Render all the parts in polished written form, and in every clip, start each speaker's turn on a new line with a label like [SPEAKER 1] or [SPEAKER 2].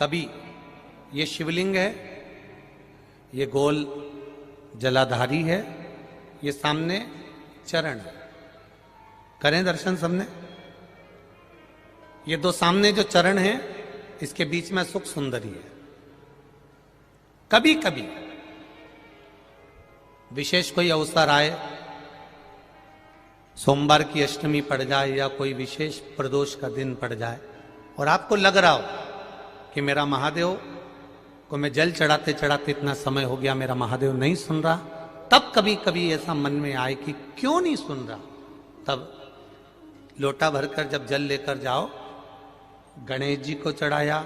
[SPEAKER 1] कभी ये शिवलिंग है, ये गोल जलाधारी है, ये सामने चरण है। करें दर्शन सबने। ये दो सामने जो चरण हैं, इसके बीच में सुख सुंदरी है। कभी कभी विशेष कोई अवसर आए, सोमवार की अष्टमी पड़ जाए या कोई विशेष प्रदोष का दिन पड़ जाए और आपको लग रहा हो कि मेरा महादेव को मैं जल चढ़ाते चढ़ाते इतना समय हो गया, मेरा महादेव नहीं सुन रहा, तब कभी कभी ऐसा मन में आए कि क्यों नहीं सुन रहा, तब लोटा भरकर जब जल लेकर जाओ, गणेश जी को चढ़ाया,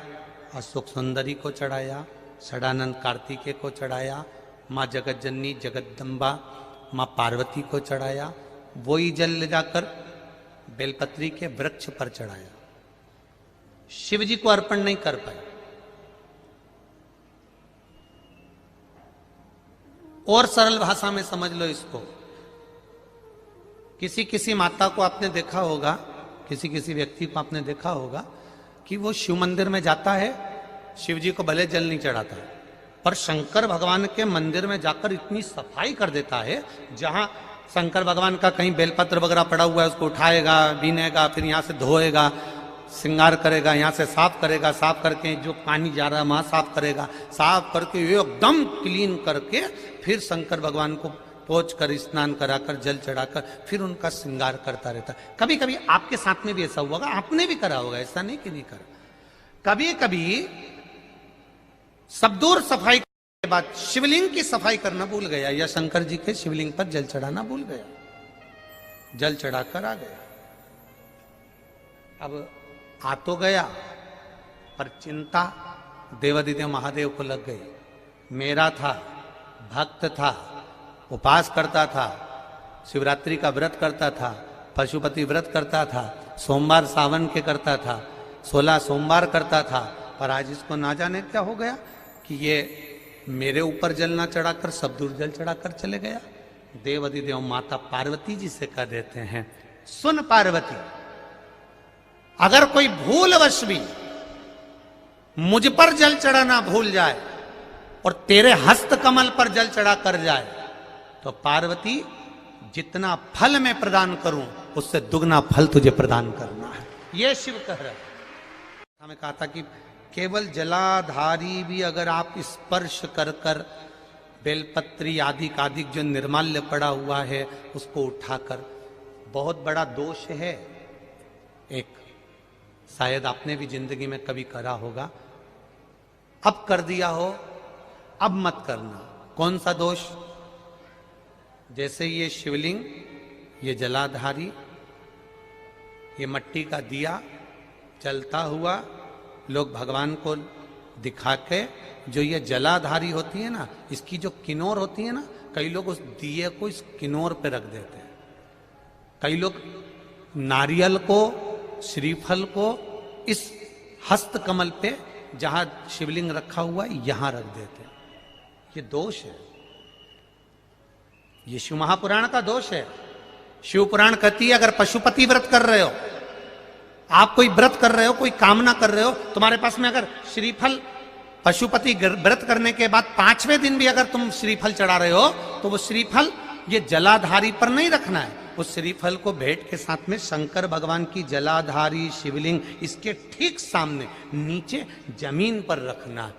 [SPEAKER 1] अशोक सुंदरी को चढ़ाया, षडानंद कार्तिकेय को चढ़ाया, माँ जगत जननी जगदम्बा माँ पार्वती को चढ़ाया, वही जल ले जाकर बेलपत्री के वृक्ष पर चढ़ाया। शिव जी को अर्पण नहीं कर पाए। और सरल भाषा में समझ लो इसको, किसी किसी माता को आपने देखा होगा, किसी किसी व्यक्ति को आपने देखा होगा कि वो शिव मंदिर में जाता है, शिव जी को भले जल नहीं चढ़ाता है, पर शंकर भगवान के मंदिर में जाकर इतनी सफाई कर देता है, जहां शंकर भगवान का कहीं बेलपत्र वगैरह पड़ा हुआ है उसको उठाएगा, बीनेगा, फिर यहां से धोएगा, श्रृंगार करेगा, यहाँ से साफ करेगा, साफ करके जो पानी जा रहा है वहां साफ करेगा, साफ करके एकदम क्लीन करके फिर शंकर भगवान को पोंछ कर स्नान कराकर जल चढ़ाकर फिर उनका श्रृंगार करता रहता। कभी कभी आपके साथ में भी ऐसा हुआ होगा, आपने भी करा होगा, ऐसा नहीं कि नहीं करा। कभी कभी सब दूर सफाई के बाद शिवलिंग की सफाई करना भूल गया या शंकर जी के शिवलिंग पर जल चढ़ाना भूल गया, जल चढ़ाकर आ गया। अब आ तो गया, पर चिंता देवादिदेव महादेव को लग गई। मेरा था, भक्त था, उपास करता था, शिवरात्रि का व्रत करता था, पशुपति व्रत करता था, सोमवार सावन के करता था, 16 सोमवार करता था, पर आज इसको ना जाने क्या हो गया कि ये मेरे ऊपर जल ना चढ़ाकर सब दूर जल चढ़ाकर चले गया। देवादिदेव माता पार्वती जी से कह देते हैं, सुन पार्वती, अगर कोई भूलवश भी मुझ पर जल चढ़ाना भूल जाए और तेरे हस्त कमल पर जल चढ़ा कर जाए, तो पार्वती जितना फल मैं प्रदान करूं उससे दुगना फल तुझे प्रदान करना है। यह शिव कह रहे। हमें कहा था कि केवल जलाधारी भी अगर आप स्पर्श कर कर बेलपत्री आदि कादिक जो निर्माल्य पड़ा हुआ है उसको उठाकर, बहुत बड़ा दोष है एक, शायद आपने भी जिंदगी में कभी करा होगा, अब कर दिया हो, अब मत करना। कौन सा दोष? जैसे ये शिवलिंग, ये जलाधारी, ये मट्टी का दिया जलता हुआ, लोग भगवान को दिखा के, जो ये जलाधारी होती है ना, इसकी जो किनोर होती है ना, कई लोग उस दिए को इस किनोर पे रख देते हैं, कई लोग नारियल को, श्रीफल को इस हस्त कमल पे जहां शिवलिंग रखा हुआ है यहां रख देते हैं। ये दोष है, ये शिव महापुराण का दोष है। शिव पुराण कहती है अगर पशुपति व्रत कर रहे हो, आप कोई व्रत कर रहे हो, कोई कामना कर रहे हो, तुम्हारे पास में अगर श्रीफल, पशुपति व्रत करने के बाद 5वें दिन भी अगर तुम श्रीफल चढ़ा रहे हो, तो वो श्रीफल ये जलाधारी पर नहीं रखना है, उस श्रीफल को भेंट के साथ में शंकर भगवान की जलाधारी शिवलिंग इसके ठीक सामने नीचे जमीन पर रखना।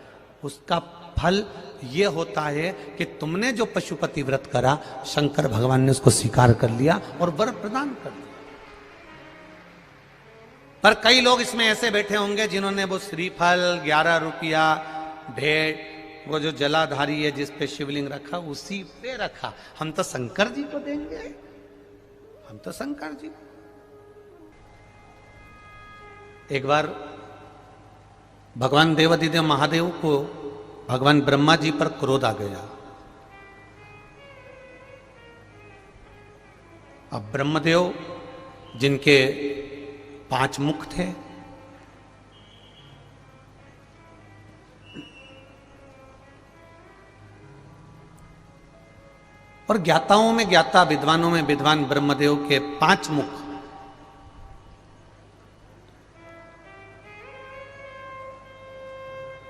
[SPEAKER 1] उसका फल ये होता है कि तुमने जो पशुपति व्रत करा, शंकर भगवान ने उसको स्वीकार कर लिया और वर प्रदान कर दिया। पर कई लोग इसमें ऐसे बैठे होंगे जिन्होंने वो श्रीफल 11 रुपया भेंट, वो जो जलाधारी है जिस पे शिवलिंग रखा उसी पे रखा, हम तो शंकर जी को देंगे, हम तो शंकर जी। एक बार भगवान देवादिदेव महादेव को भगवान ब्रह्मा जी पर क्रोध आ गया। अब ब्रह्मदेव जिनके 5 मुख थे, और ज्ञाताओं में ज्ञाता, विद्वानों में विद्वान ब्रह्मदेव के 5 मुख,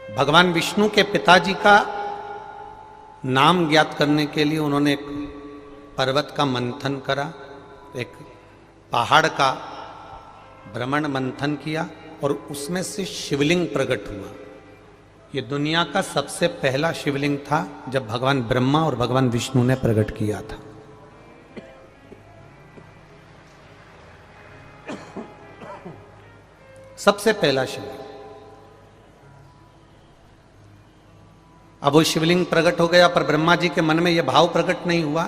[SPEAKER 1] भगवान विष्णु के पिताजी का नाम ज्ञात करने के लिए उन्होंने एक पर्वत का मंथन करा, एक पहाड़ का भ्रमण मंथन किया और उसमें से शिवलिंग प्रकट हुआ। ये दुनिया का सबसे पहला शिवलिंग था जब भगवान ब्रह्मा और भगवान विष्णु ने प्रकट किया था। सबसे पहला शिवलिंग। अब वो शिवलिंग प्रकट हो गया, पर ब्रह्मा जी के मन में यह भाव प्रकट नहीं हुआ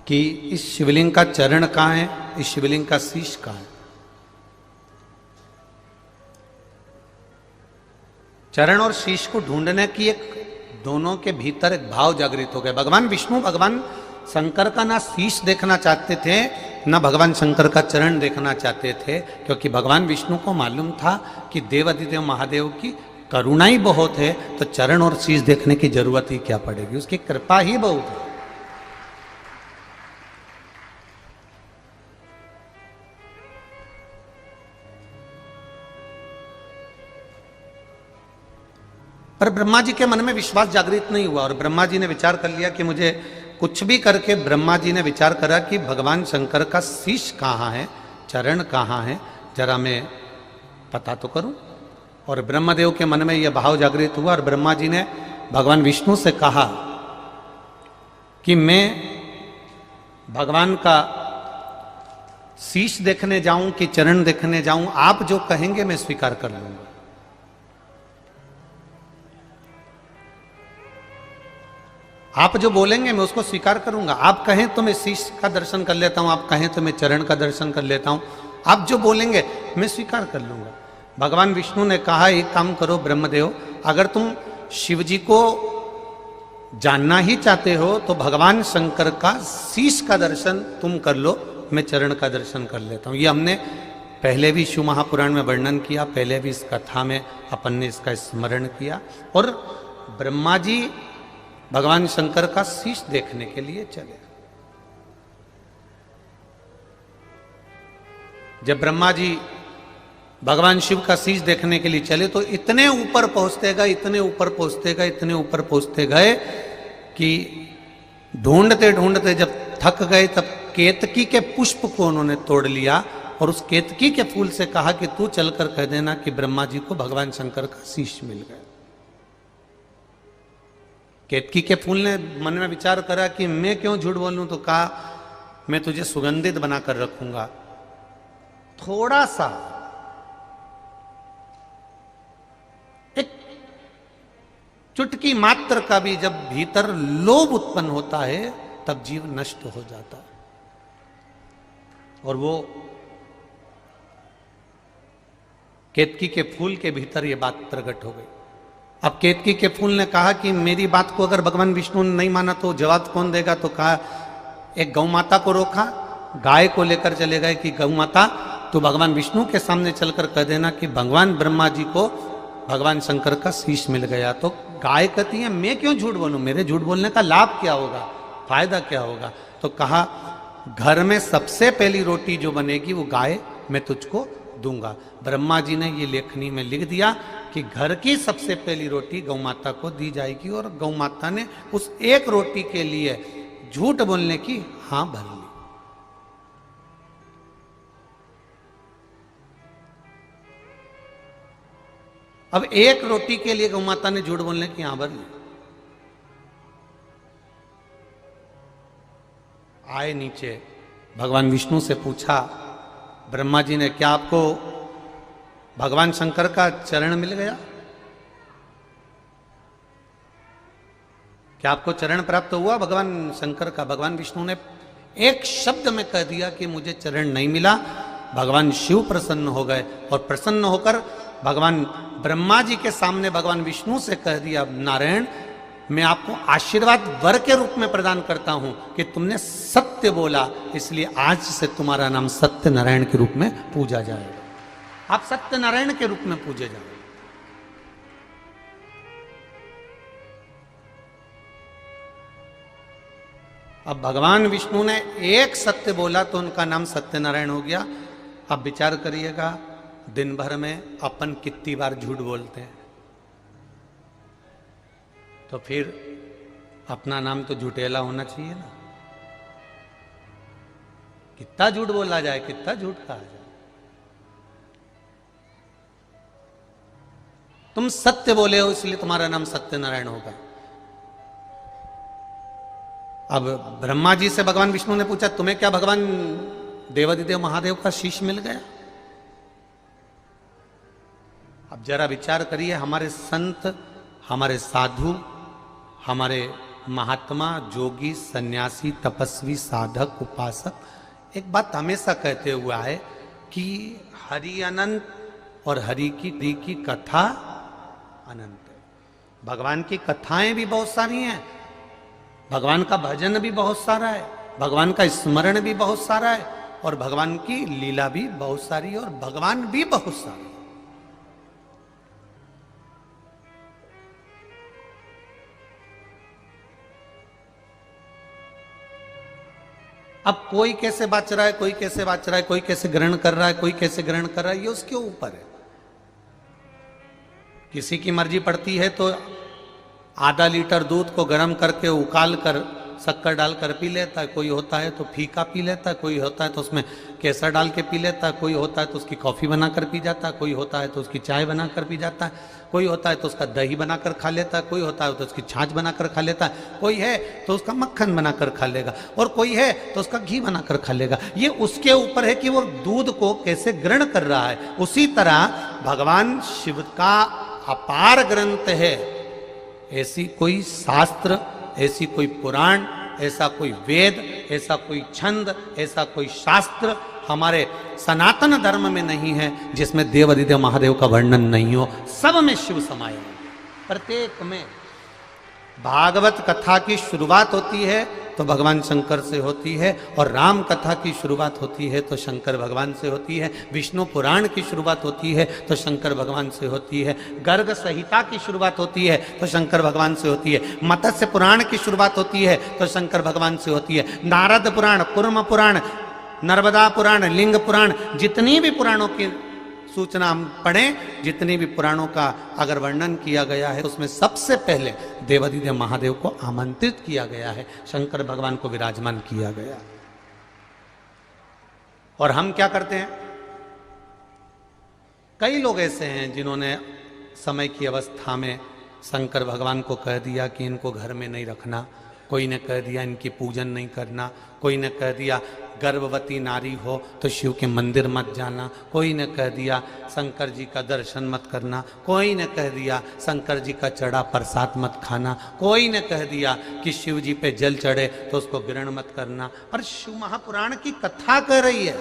[SPEAKER 1] कि इस शिवलिंग का चरण कहां है, इस शिवलिंग का शीश कहां है। चरण और शीश को ढूंढने की एक दोनों के भीतर एक भाव जागृत हो गया। भगवान विष्णु भगवान शंकर का ना शीश देखना चाहते थे, ना भगवान शंकर का चरण देखना चाहते थे, क्योंकि भगवान विष्णु को मालूम था कि देवादिदेव महादेव की करुणा ही बहुत है, तो चरण और शीश देखने की जरूरत ही क्या पड़ेगी, उसकी कृपा ही बहुत है। पर ब्रह्मा जी के मन में विश्वास जागृत नहीं हुआ और ब्रह्मा जी ने विचार कर लिया कि मुझे कुछ भी करके, ब्रह्मा जी ने विचार करा कि भगवान शंकर का शीश कहाँ है, चरण कहाँ है, जरा मैं पता तो करूं। और ब्रह्मदेव के मन में यह भाव जागृत हुआ और ब्रह्मा जी ने भगवान विष्णु से कहा कि मैं भगवान का शीश देखने जाऊं कि चरण देखने जाऊं, आप जो कहेंगे मैं स्वीकार कर लूंगा। आप जो बोलेंगे मैं उसको स्वीकार करूंगा। आप कहें तो मैं शीश का दर्शन कर लेता हूं, आप कहें तो मैं चरण का दर्शन कर लेता हूं, आप जो बोलेंगे मैं स्वीकार कर लूंगा। भगवान विष्णु ने कहा एक काम करो ब्रह्मदेव, अगर तुम शिव जी को जानना ही चाहते हो तो भगवान शंकर का शीश का दर्शन तुम कर लो, मैं चरण का दर्शन कर लेता हूं। ये हमने पहले भी शिव महापुराण में वर्णन किया, पहले भी इस कथा में अपन ने इसका स्मरण किया। और ब्रह्मा जी भगवान शंकर का शीश देखने के लिए चले। जब ब्रह्मा जी भगवान शिव का शीश देखने के लिए चले तो इतने ऊपर पहुंचते गए, इतने ऊपर पहुंचते गए, इतने ऊपर पहुंचते गए कि ढूंढते ढूंढते जब थक गए तब केतकी के पुष्प को उन्होंने तोड़ लिया और उस केतकी के फूल से कहा कि तू चलकर कह देना कि ब्रह्मा जी को भगवान शंकर का शीश मिल गया। केतकी के फूल ने मन में विचार करा कि मैं क्यों झूठ बोलूं, तो कहा मैं तुझे सुगंधित बनाकर रखूंगा। थोड़ा सा एक चुटकी मात्र का भी जब भीतर लोभ उत्पन्न होता है तब जीव नष्ट हो जाता है। और वो केतकी के फूल के भीतर ये बात प्रकट हो गई। अब केतकी के फूल ने कहा कि मेरी बात को अगर भगवान विष्णु ने नहीं माना तो जवाब कौन देगा। तो कहा एक गौ माता को रोका, गाय को लेकर चले गए कि गौ माता तो भगवान विष्णु के सामने चलकर कह देना कि भगवान ब्रह्मा जी को भगवान शंकर का शीश मिल गया। तो गाय कहती है मैं क्यों झूठ बोलूं, मेरे झूठ बोलने का लाभ क्या होगा, फायदा क्या होगा। तो कहा घर में सबसे पहली रोटी जो बनेगी वो गाय मैं तुझको दूंगा। ब्रह्मा जी ने ये लेखनी में लिख दिया कि घर की सबसे पहली रोटी गौ माता को दी जाएगी और गौ माता ने उस एक रोटी के लिए झूठ बोलने की हां भर ली। अब एक रोटी के लिए गौ माता ने झूठ बोलने की हां भर ली। आए नीचे, भगवान विष्णु से पूछा ब्रह्मा जी ने, क्या आपको भगवान शंकर का चरण मिल गया, क्या आपको चरण प्राप्त हुआ भगवान शंकर का। भगवान विष्णु ने एक शब्द में कह दिया कि मुझे चरण नहीं मिला। भगवान शिव प्रसन्न हो गए और प्रसन्न होकर भगवान ब्रह्मा जी के सामने भगवान विष्णु से कह दिया, नारायण मैं आपको आशीर्वाद वर के रूप में प्रदान करता हूं कि तुमने सत्य बोला, इसलिए आज से तुम्हारा नाम सत्य नारायण के रूप में पूजा जाएगा। आप सत्य नारायण के रूप में पूजे जाएंगे। अब भगवान विष्णु ने एक सत्य बोला तो उनका नाम सत्यनारायण हो गया। अब विचार करिएगा दिन भर में अपन कितनी बार झूठ बोलते हैं। तो फिर अपना नाम तो झूठेला होना चाहिए ना। कितना झूठ बोला जाए, कितना झूठ कहा जाए। तुम सत्य बोले हो इसलिए तुम्हारा नाम सत्यनारायण होगा। अब ब्रह्मा जी से भगवान विष्णु ने पूछा, तुम्हें क्या भगवान देवादिदेव महादेव का शीश मिल गया? अब जरा विचार करिए, हमारे संत, हमारे साधु, हमारे महात्मा, जोगी, सन्यासी, तपस्वी, साधक, उपासक एक बात हमेशा कहते हुआ है कि हरि अनंत और हरि की कथा अनंत है। भगवान की कथाएं भी बहुत सारी हैं, भगवान का भजन भी बहुत सारा है, भगवान का स्मरण भी बहुत सारा है, और भगवान की लीला भी बहुत सारी है, और भगवान भी बहुत सारे। अब कोई कैसे बाच रहा है, कोई कैसे बाच रहा है, कोई कैसे ग्रहण कर रहा है, कोई कैसे ग्रहण कर रहा है, ये उसके ऊपर है। किसी की मर्जी पड़ती है तो आधा लीटर दूध को गर्म करके उकाल कर शक्कर डालकर पी लेता है, कोई होता है तो फीका पी लेता है, कोई होता है तो उसमें केसर डाल के पी लेता है, कोई होता है तो उसकी कॉफ़ी बनाकर पी जाता है, कोई होता है तो उसकी चाय बनाकर पी जाता है, कोई होता है तो उसका दही बनाकर खा लेता है, कोई होता है तो उसकी छाछ बनाकर खा लेता है, कोई है तो उसका मक्खन बनाकर खा लेगा, और कोई है तो उसका घी बनाकर खा लेगा। ये उसके ऊपर है कि वो दूध को कैसे ग्रहण कर रहा है। उसी तरह भगवान शिव का अपार ग्रंथ है। ऐसी कोई शास्त्र, ऐसी कोई पुराण, ऐसा कोई वेद, ऐसा कोई छंद, ऐसा कोई शास्त्र हमारे सनातन धर्म में नहीं है जिसमें देवादिदेव महादेव का वर्णन नहीं हो। सब में शिव समाये हैं, प्रत्येक में। भागवत कथा की शुरुआत होती है तो भगवान शंकर से होती है, और राम कथा की शुरुआत होती है तो शंकर भगवान से होती है, विष्णु पुराण की शुरुआत होती है तो शंकर भगवान से होती है, गर्ग संहिता की शुरुआत होती है तो शंकर भगवान से होती है, मत्स्य पुराण की शुरुआत होती है तो शंकर भगवान से होती है, नारद पुराण, कुर्म पुराण, नर्मदा पुराण, लिंग पुराण, जितनी भी पुराणों की सूचना हम पढ़ें, जितनी भी पुराणों का अगर वर्णन किया गया है उसमें सबसे पहले देवादिदेव महादेव को आमंत्रित किया गया है, शंकर भगवान को विराजमान किया गया। और हम क्या करते हैं? कई लोग ऐसे हैं जिन्होंने समय की अवस्था में शंकर भगवान को कह दिया कि इनको घर में नहीं रखना, कोई ने कह दिया इनकी पूजन नहीं करना, कोई ने कह दिया गर्भवती नारी हो तो शिव के मंदिर मत जाना, कोई ने कह दिया शंकर जी का दर्शन मत करना, कोई ने कह दिया शंकर जी का चढ़ा प्रसाद मत खाना, कोई ने कह दिया कि शिव जी पे जल चढ़े तो उसको ग्रहण मत करना। पर शिव महापुराण की कथा कह रही है।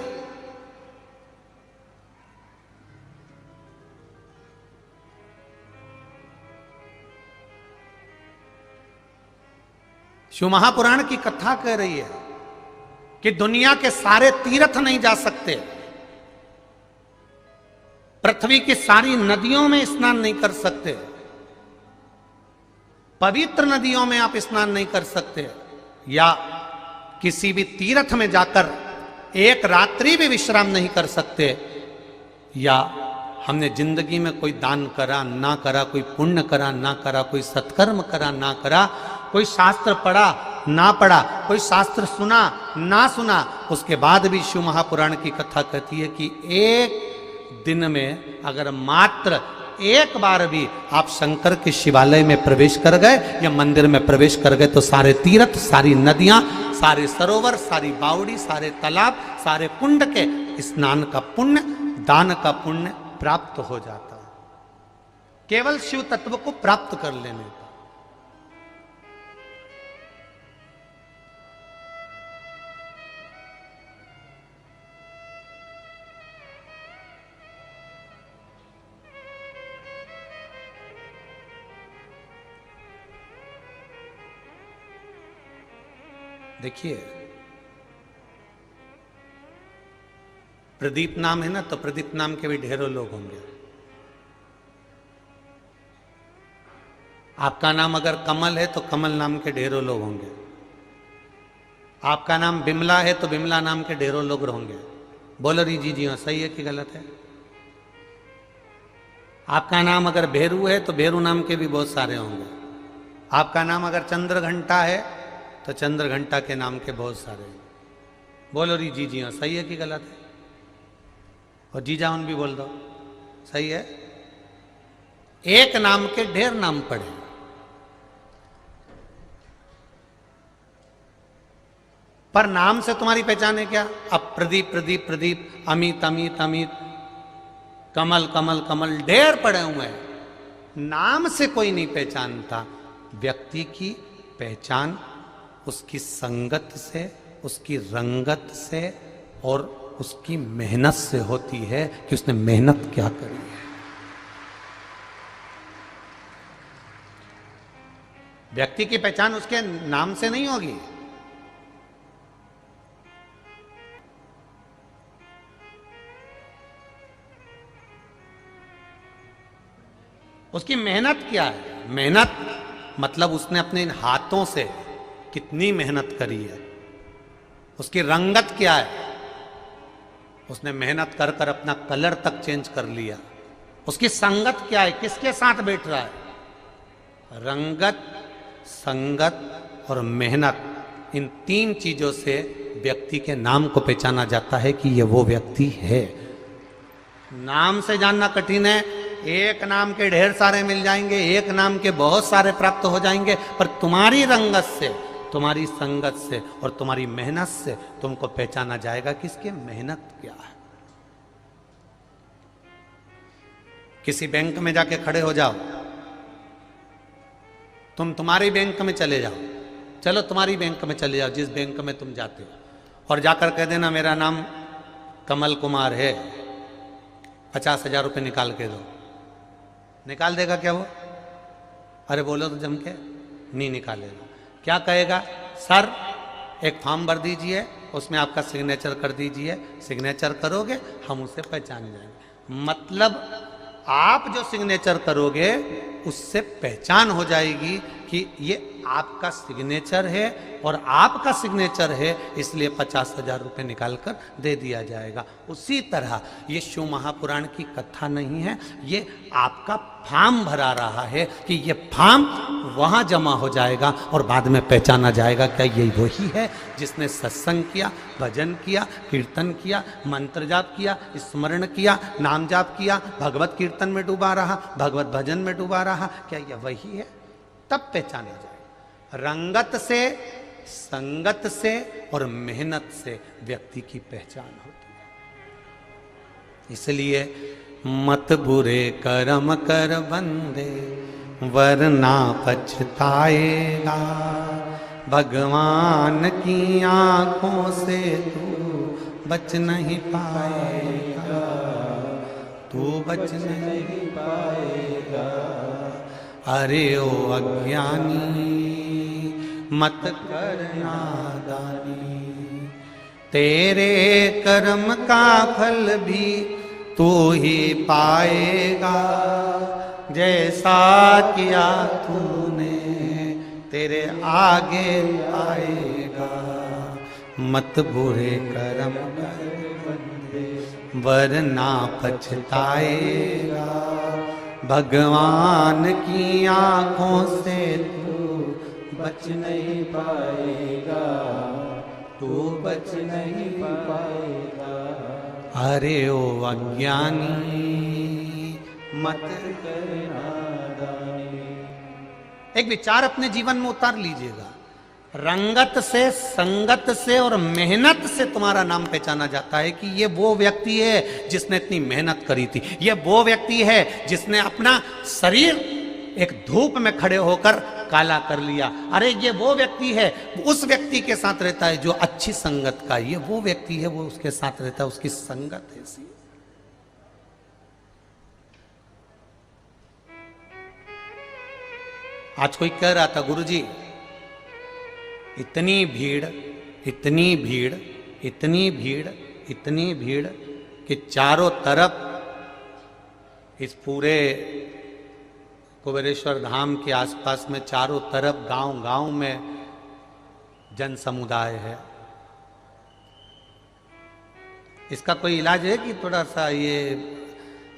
[SPEAKER 1] शिव महापुराण की कथा कह रही है कि दुनिया के सारे तीर्थ नहीं जा सकते, पृथ्वी की सारी नदियों में स्नान नहीं कर सकते, पवित्र नदियों में आप स्नान नहीं कर सकते, या किसी भी तीर्थ में जाकर एक रात्रि भी विश्राम नहीं कर सकते, या हमने जिंदगी में कोई दान करा ना करा, कोई पुण्य करा ना करा, कोई सत्कर्म करा ना करा, कोई शास्त्र पढ़ा ना पढ़ा, कोई शास्त्र सुना ना सुना, उसके बाद भी शिव महापुराण की कथा कहती है कि एक दिन में अगर मात्र एक बार भी आप शंकर के शिवालय में प्रवेश कर गए या मंदिर में प्रवेश कर गए तो सारे तीर्थ, सारी नदियां, सारे सरोवर, सारी बावड़ी, सारे तालाब, सारे कुंड के स्नान का पुण्य, दान का पुण्य प्राप्त हो जाता है, केवल शिव तत्व को प्राप्त कर लेने का। देखिए, प्रदीप नाम है ना, तो प्रदीप नाम के भी ढेरों लोग होंगे। आपका नाम अगर कमल है तो कमल नाम के ढेरों लोग होंगे। आपका नाम बिमला है तो बिमला नाम के ढेरों लोग होंगे। बोलो री जी हाँ, सही है कि गलत है? आपका नाम अगर भेरू है तो भेरू नाम के भी बहुत सारे होंगे। आपका नाम अगर चंद्र घंटा है तो चंद्र घंटा के नाम के बहुत सारे हैं। बोलो री जी जी हाँ, सही है कि गलत है? और जी जाऊन भी बोल दो, सही है। एक नाम के ढेर नाम पड़े, पर नाम से तुम्हारी पहचान है क्या? अब प्रदीप प्रदीप प्रदीप, अमित अमित अमित, कमल कमल कमल, ढेर पड़े हुए हैं। नाम से कोई नहीं पहचानता। व्यक्ति की पहचान उसकी संगत से, उसकी रंगत से और उसकी मेहनत से होती है कि उसने मेहनत क्या करी है। व्यक्ति की पहचान उसके नाम से नहीं होगी। उसकी मेहनत क्या है? मेहनत मतलब उसने अपने हाथों से कितनी मेहनत करी है। उसकी रंगत क्या है? उसने मेहनत कर कर अपना कलर तक चेंज कर लिया। उसकी संगत क्या है? किसके साथ बैठ रहा है? रंगत, संगत और मेहनत, इन तीन चीजों से व्यक्ति के नाम को पहचाना जाता है कि यह वो व्यक्ति है। नाम से जानना कठिन है। एक नाम के ढेर सारे मिल जाएंगे, एक नाम के बहुत सारे प्राप्त हो जाएंगे, पर तुम्हारी रंगत से, तुम्हारी संगत से और तुम्हारी मेहनत से तुमको पहचाना जाएगा कि इसकी मेहनत क्या है। किसी बैंक में जाके खड़े हो जाओ, तुम्हारी बैंक में चले जाओ, चलो तुम्हारी बैंक में चले जाओ, जिस बैंक में तुम जाते हो, और जाकर कह देना मेरा नाम कमल कुमार है, 50,000 रुपये निकाल के दो। निकाल देगा क्या वो? अरे बोलो तो जम के, नहीं निकालेगा। क्या कहेगा? सर एक फॉर्म भर दीजिए, उसमें आपका सिग्नेचर कर दीजिए, सिग्नेचर करोगे हम उसे पहचान जाएंगे। मतलब आप जो सिग्नेचर करोगे उससे पहचान हो जाएगी कि ये आपका सिग्नेचर है और आपका सिग्नेचर है, इसलिए 50,000 रुपये निकाल कर दे दिया जाएगा। उसी तरह ये शिव महापुराण की कथा नहीं है, ये आपका फॉर्म भरा रहा है कि ये फॉर्म वहाँ जमा हो जाएगा और बाद में पहचाना जाएगा क्या यही वही है जिसने सत्संग किया, भजन किया, कीर्तन किया, मंत्र जाप किया, स्मरण किया, नाम जाप किया, भगवत कीर्तन में डूबा रहा, भगवत भजन में डूबा रहा, क्या यह वही है? तब पहचाना जाएगा। रंगत से, संगत से और मेहनत से व्यक्ति की पहचान होती है। इसलिए मत बुरे कर्म कर बंदे वरना पछताएगा, भगवान की आंखों से तू बच नहीं पाएगा, तू बच नहीं पाएगा। अरे ओ अज्ञानी मत कर नादानी, तेरे कर्म का फल भी तू ही पाएगा, जैसा किया तूने तेरे आगे आएगा। मत बुरे कर्म कर वरना पछताएगा, भगवान की आंखों से तू बच नहीं पाएगा, तू बच नहीं पाएगा। अरे ओ अज्ञानी मत कर नादानी। एक विचार अपने जीवन में उतार लीजिएगा। रंगत से, संगत से और मेहनत से तुम्हारा नाम पहचाना जाता है कि ये वो व्यक्ति है जिसने इतनी मेहनत करी थी, ये वो व्यक्ति है जिसने अपना शरीर एक धूप में खड़े होकर काला कर लिया। अरे ये वो व्यक्ति है, उस व्यक्ति के साथ रहता है जो अच्छी संगत का, ये वो व्यक्ति है, वो उसके साथ रहता है, उसकी संगत ऐसी। आज कोई कह रहा था गुरुजी इतनी भीड़, इतनी भीड़, इतनी भीड़, इतनी भीड़ कि चारों तरफ इस पूरे कुबेरेश्वर धाम के आसपास में चारों तरफ गांव-गांव में जन समुदाय है। इसका कोई इलाज है कि थोड़ा सा ये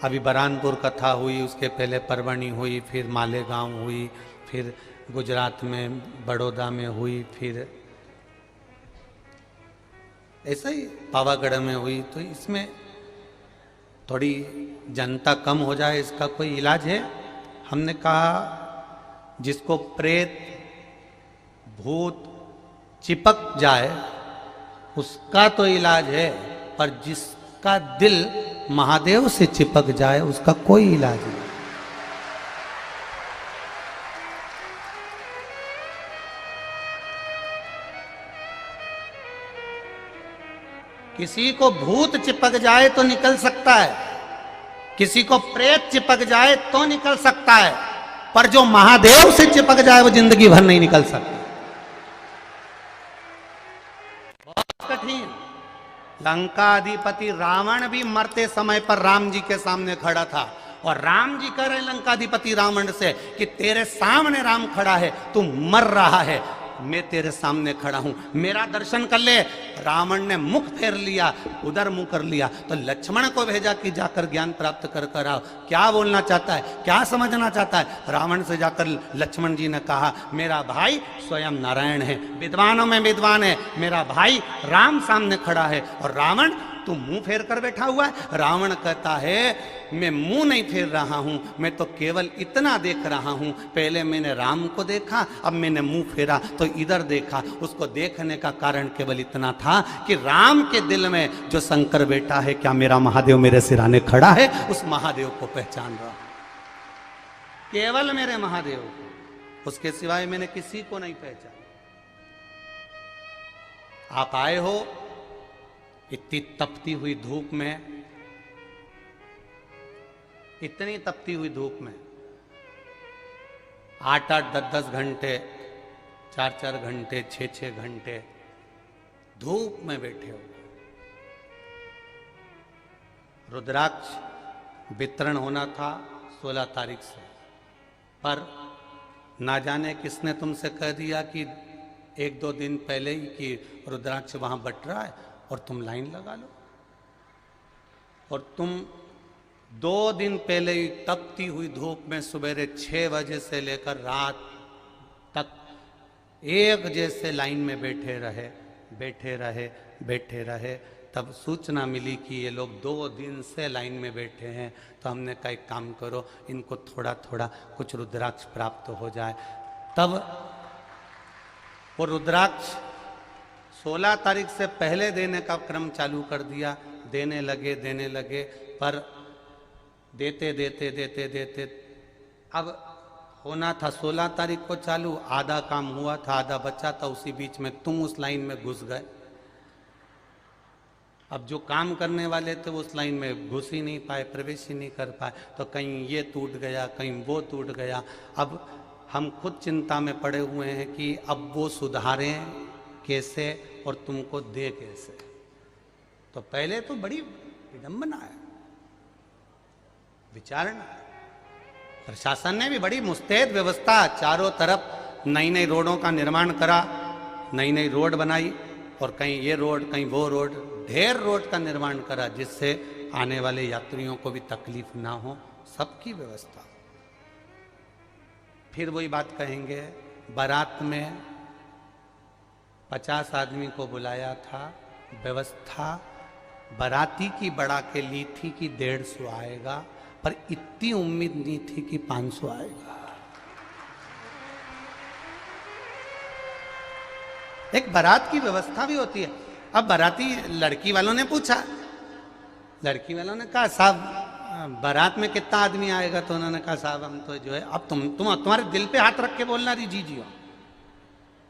[SPEAKER 1] अभी बरानपुर कथा हुई, उसके पहले परवणी हुई, फिर मालेगांव हुई, फिर गुजरात में बड़ौदा में हुई, फिर ऐसा ही पावागढ़ में हुई। तो इसमें थोड़ी जनता कम हो जाए, इसका कोई इलाज है? हमने कहा जिसको प्रेत भूत चिपक जाए उसका तो इलाज है, पर जिसका दिल महादेव से चिपक जाए उसका कोई इलाज नहीं। किसी को भूत चिपक जाए तो निकल सकता है, किसी को प्रेत चिपक जाए तो निकल सकता है, पर जो महादेव से चिपक जाए वो जिंदगी भर नहीं निकल सकता। बहुत कठिन। लंकाधिपति रावण भी मरते समय पर राम जी के सामने खड़ा था, और राम जी कह रहे लंकाधिपति रावण से कि तेरे सामने राम खड़ा है, तू मर रहा है, मैं तेरे सामने खड़ा हूं, मेरा दर्शन कर ले। रावण ने मुख फेर लिया, उधर मुंह कर लिया, तो लक्ष्मण को भेजा कि जाकर ज्ञान प्राप्त कर कर आओ, क्या बोलना चाहता है, क्या समझना चाहता है। रावण से जाकर लक्ष्मण जी ने कहा मेरा भाई स्वयं नारायण है, विद्वानों में विद्वान है, मेरा भाई राम सामने खड़ा है, और रावण तू मुंह फेर कर बैठा हुआ है। रावण कहता है मैं मुंह नहीं फेर रहा हूं, मैं तो केवल इतना देख रहा हूं, पहले मैंने राम को देखा, अब मैंने मुंह फेरा तो इधर देखा। उसको देखने का कारण केवल इतना था कि राम के दिल में जो शंकर बैठा है, क्या मेरा महादेव मेरे सिराने खड़ा है, उस महादेव को पहचान रहा हूं, केवल मेरे महादेव को, उसके सिवाय मैंने किसी को नहीं पहचाना। आप आए हो इतनी तपती हुई धूप में, इतनी तपती हुई धूप में 8-8, 10-10 घंटे, 4-4 घंटे, 6-6 घंटे धूप में बैठे हो। रुद्राक्ष वितरण होना था 16 तारीख से, पर ना जाने किसने तुमसे कह दिया कि 1-2 दिन पहले ही कि रुद्राक्ष वहां बट रहा है और तुम लाइन लगा लो। और तुम 2 दिन पहले ही तपती हुई धूप में सुबह 6 बजे से लेकर रात तक एक जैसे लाइन में बैठे रहे, बैठे रहे, बैठे रहे। तब सूचना मिली कि ये लोग 2 दिन से लाइन में बैठे हैं, तो हमने कहा एक काम करो, इनको थोड़ा थोड़ा कुछ रुद्राक्ष प्राप्त हो जाए। तब वो रुद्राक्ष 16 तारीख से पहले देने का क्रम चालू कर दिया। देने लगे, पर देते देते देते देते अब होना था 16 तारीख को चालू, आधा काम हुआ था, आधा बचा था, उसी बीच में तुम उस लाइन में घुस गए। अब जो काम करने वाले थे वो उस लाइन में घुस ही नहीं पाए, प्रवेश ही नहीं कर पाए, तो कहीं ये टूट गया, कहीं वो टूट गया। अब हम खुद चिंता में पड़े हुए हैं कि अब वो सुधारें कैसे और तुमको दे कैसे। तो पहले तो बड़ी विडंबना है, विचारणा। प्रशासन ने भी बड़ी मुस्तैद व्यवस्था, चारों तरफ नई नई रोडों का निर्माण करा, नई नई रोड बनाई, और कहीं ये रोड कहीं वो रोड, ढेर रोड का निर्माण करा, जिससे आने वाले यात्रियों को भी तकलीफ ना हो, सबकी व्यवस्था। फिर वही बात कहेंगे, बारात में 50 आदमी को बुलाया था, व्यवस्था बाराती की बढ़ा के ली थी कि 150 आएगा, पर इतनी उम्मीद नहीं थी कि 500 आएगा। एक बारात की व्यवस्था भी होती है। अब बाराती लड़की वालों ने पूछा, लड़की वालों ने कहा साहब बारात में कितना आदमी आएगा, तो उन्होंने कहा साहब हम तो जो है, अब तुम्हारे दिल पे हाथ रख के बोलना रही जीजियो,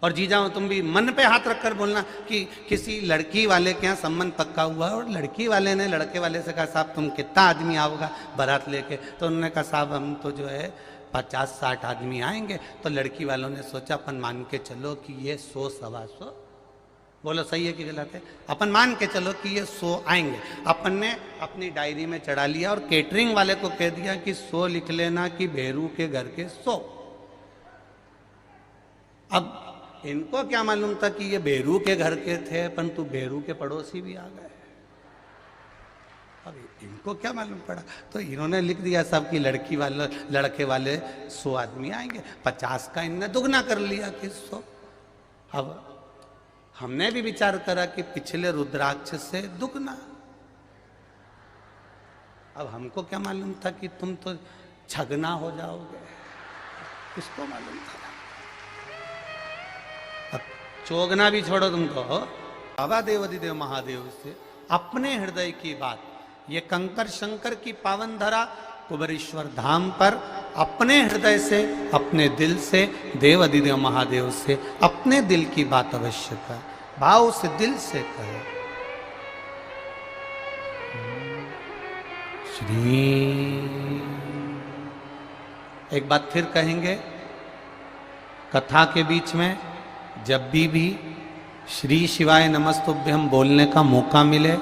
[SPEAKER 1] और जीजा हो तुम भी मन पे हाथ रखकर बोलना कि किसी लड़की वाले के यहाँ संबंध पक्का हुआ, और लड़की वाले ने लड़के वाले से कहा साहब तुम कितना आदमी आओगा बारात लेके, तो उन्होंने कहा साहब हम तो जो है 50-60 आदमी आएंगे। तो लड़की वालों ने सोचा अपन मान के चलो कि ये 100-125, बोलो सही है कि गलत है, अपन मान के चलो कि ये 100 आएंगे। अपन ने अपनी डायरी में चढ़ा लिया और केटरिंग वाले को कह दिया कि 100 लिख लेना कि भेरू के घर के 100। अब इनको क्या मालूम था कि ये भेरू के घर के थे, परंतु भेरू के पड़ोसी भी आ गए। अब इनको क्या मालूम पड़ा, तो इन्होंने लिख दिया सब की लड़की वाले लड़के वाले 100 आदमी आएंगे, 50 का इनने दुगना कर लिया कि 100। अब हमने भी विचार करा कि पिछले रुद्राक्ष से दुगना। अब हमको क्या मालूम था कि तुम तो छगना हो जाओगे, किसको मालूम था। अब चोगना भी छोड़ो तुमको, बाबा देवाधिदेव महादेव से अपने हृदय की बात, ये कंकर शंकर की पावन धरा कुबेरेश्वर धाम पर अपने हृदय से, अपने दिल से, देव अधिदेव महादेव से अपने दिल की बात अवश्य कर, भाव से दिल से कहे। श्री एक बात फिर कहेंगे, कथा के बीच में जब भी श्री शिवाय नमस्तुभ्यम बोलने का मौका मिले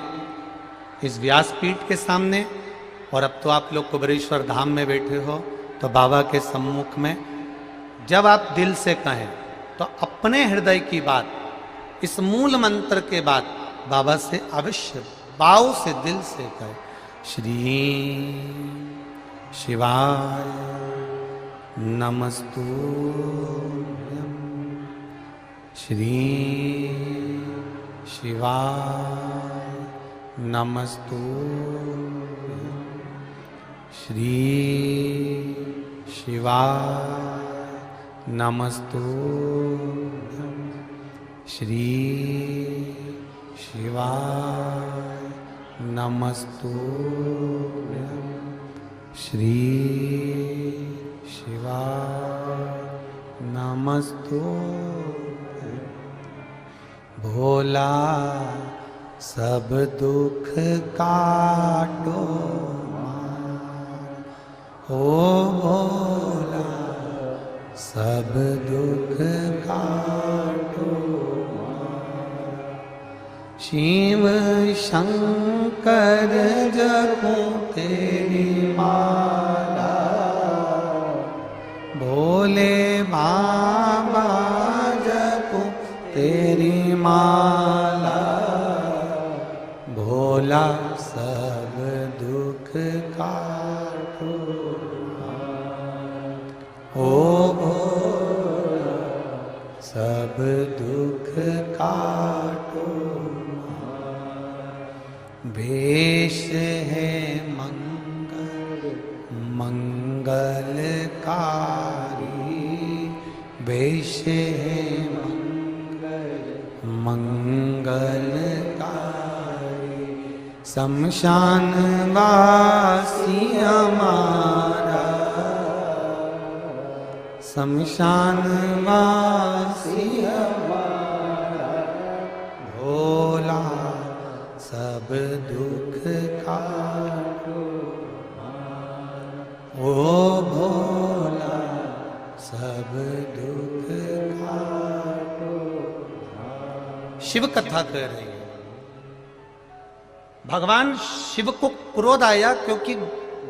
[SPEAKER 1] इस व्यासपीठ के सामने, और अब तो आप लोग कुबेरेश्वर धाम में बैठे हो तो बाबा के सम्मुख में जब आप दिल से कहें तो अपने हृदय की बात इस मूल मंत्र के बाद बाबा से अवश्य भाव से दिल से कहें। श्री शिवाय नमस्तुभ्यम, श्री शिवाय नमस्तुभ्यम, श्री शिवाय नमस्तुभ्यम, श्री शिवाय नमस्तुभ्यम, श्री शिवाय नमस्तुभ्यम। भोला सब दुख काटो ओ भोला सब दुख काटो, शिव शंकर जपूं तेरी माला, भोले बाबा जपूं तेरी माला, भोला सब दुख काटो ओ भोला सब दुख काटो। भेष है मंगलकारी, भेष है मंगलकारी, शमशान वासी हमारा, शमशान वासी हमारा, भोला सब दुख काटो ओ भोला सब दुख काटो। शिव कथा कह रही है, भगवान शिव को क्रोध आया क्योंकि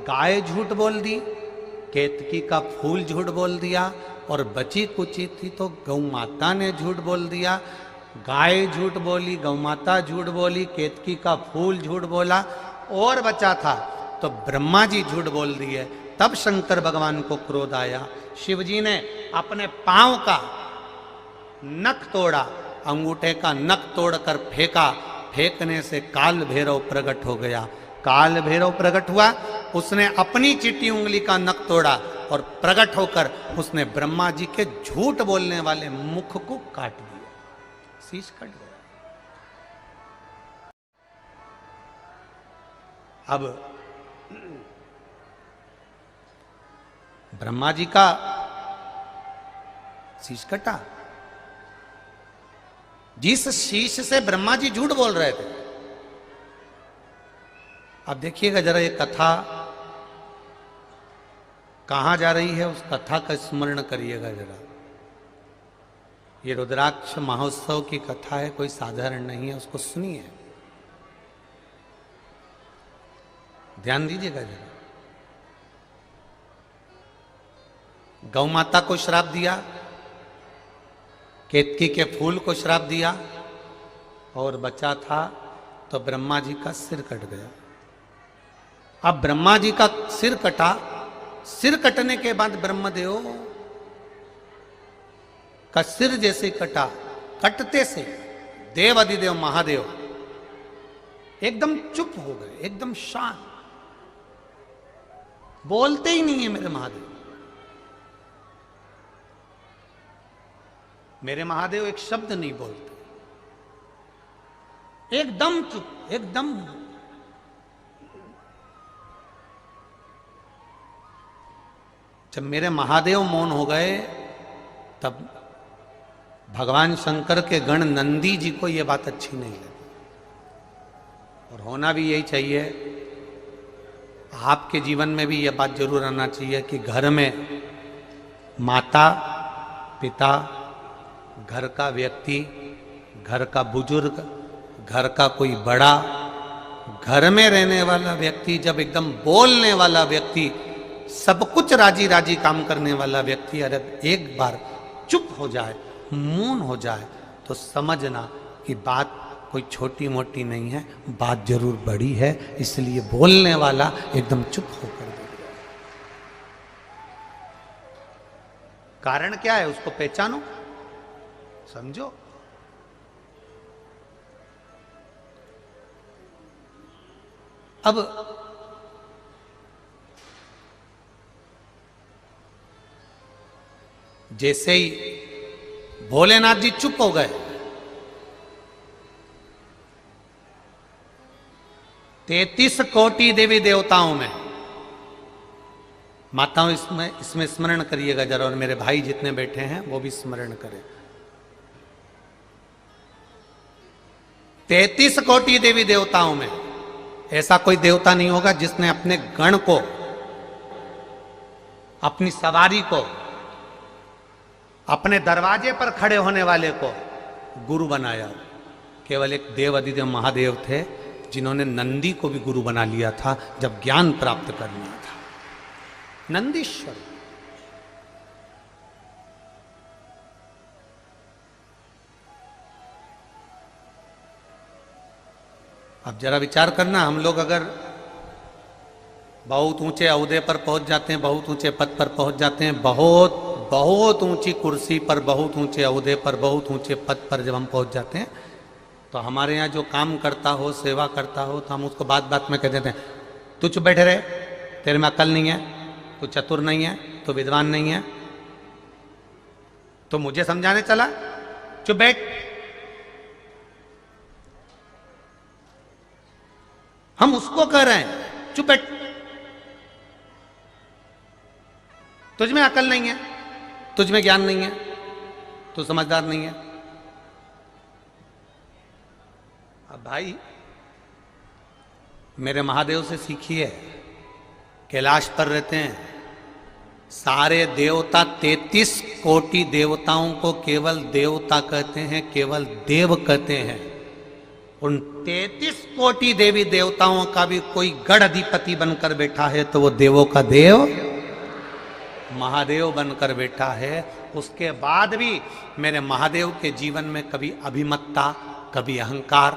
[SPEAKER 1] गाय झूठ बोल दी, केतकी का फूल झूठ बोल दिया, और बची कुची थी तो गौ माता ने झूठ बोल दिया। गाय झूठ बोली, गौ माता झूठ बोली, केतकी का फूल झूठ बोला, और बचा था तो ब्रह्मा जी झूठ बोल दिए। तब शंकर भगवान को क्रोध आया। शिव जी ने अपने पांव का नख तोड़ा, अंगूठे का नख तोड़कर फेंका, फेंकने से काल भैरव प्रकट हो गया। काल भैरव प्रकट हुआ, उसने अपनी चिट्टी उंगली का नख तोड़ा और प्रकट होकर उसने ब्रह्मा जी के झूठ बोलने वाले मुख को काट दिया, शीश कट गया। अब ब्रह्मा जी का शीश कटा, जिस शीश से ब्रह्मा जी झूठ बोल रहे थे। अब देखिएगा जरा ये कथा कहां जा रही है, उस कथा का स्मरण करिएगा जरा। ये रुद्राक्ष महोत्सव की कथा है, कोई साधारण नहीं है, उसको सुनिए, ध्यान दीजिएगा जरा। गौ माता को श्राप दिया, केतकी के फूल को श्राप दिया, और बचा था तो ब्रह्मा जी का सिर कट गया। अब ब्रह्मा जी का सिर कटा, सिर कटने के बाद ब्रह्मदेव का सिर जैसे कटा, कटते से देव अधिदेव महादेव एकदम चुप हो गए, एकदम शांत, बोलते ही नहीं है मेरे महादेव। मेरे महादेव एक शब्द नहीं बोलते, एकदम चुप, एकदम। जब मेरे महादेव मौन हो गए तब भगवान शंकर के गण नंदी जी को यह बात अच्छी नहीं लगी। और होना भी यही चाहिए, आपके जीवन में भी यह बात जरूर आना चाहिए कि घर में माता पिता, घर का व्यक्ति, घर का बुजुर्ग, घर का कोई बड़ा, घर में रहने वाला व्यक्ति, जब एकदम बोलने वाला व्यक्ति, सब कुछ राजी राजी काम करने वाला व्यक्ति अगर एक बार चुप हो जाए, मौन हो जाए, तो समझना कि बात कोई छोटी मोटी नहीं है, बात जरूर बड़ी है। इसलिए बोलने वाला एकदम चुप होकर बैठ गया। कारण क्या है उसको पहचानो, समझो। अब जैसे ही भोलेनाथ जी चुप हो गए, 33 कोटि देवी देवताओं में, माताओं इसमें स्मरण करिएगा जरा, और मेरे भाई जितने बैठे हैं वो भी स्मरण करें। 33 कोटि देवी देवताओं में ऐसा कोई देवता नहीं होगा जिसने अपने गण को, अपनी सवारी को, अपने दरवाजे पर खड़े होने वाले को गुरु बनाया। केवल एक देव अधिदेव महादेव थे जिन्होंने नंदी को भी गुरु बना लिया था जब ज्ञान प्राप्त करना था, नंदीश्वर। अब जरा विचार करना, हम लोग अगर बहुत ऊंचे ओहदे पर पहुंच जाते हैं, बहुत ऊंचे पद पर पहुंच जाते हैं, बहुत बहुत ऊंची कुर्सी पर, बहुत ऊंचे ओहदे पर, बहुत ऊंचे पद पर जब हम पहुंच जाते हैं, तो हमारे यहाँ जो काम करता हो, सेवा करता हो, तो हम उसको बात बात में कह देते हैं, तू चुप बैठे रहे, तेरे में अकल नहीं है, तू चतुर नहीं है, तू विद्वान नहीं है, तो मुझे समझाने चला, चुप बैठ। हम उसको कह रहे हैं चुप बैठ, तुझ में अकल नहीं है, तुझ में ज्ञान नहीं है, तू समझदार नहीं है। अब भाई मेरे महादेव से सीखिए, कैलाश पर रहते हैं, सारे देवता 33 कोटि देवताओं को केवल देवता कहते हैं, केवल देव कहते हैं। उन 33 कोटि देवी देवताओं का भी कोई गढ़ अधिपति बनकर बैठा है तो वो देवों का देव महादेव बनकर बैठा है। उसके बाद भी मेरे महादेव के जीवन में कभी अभिमत्ता, कभी अहंकार,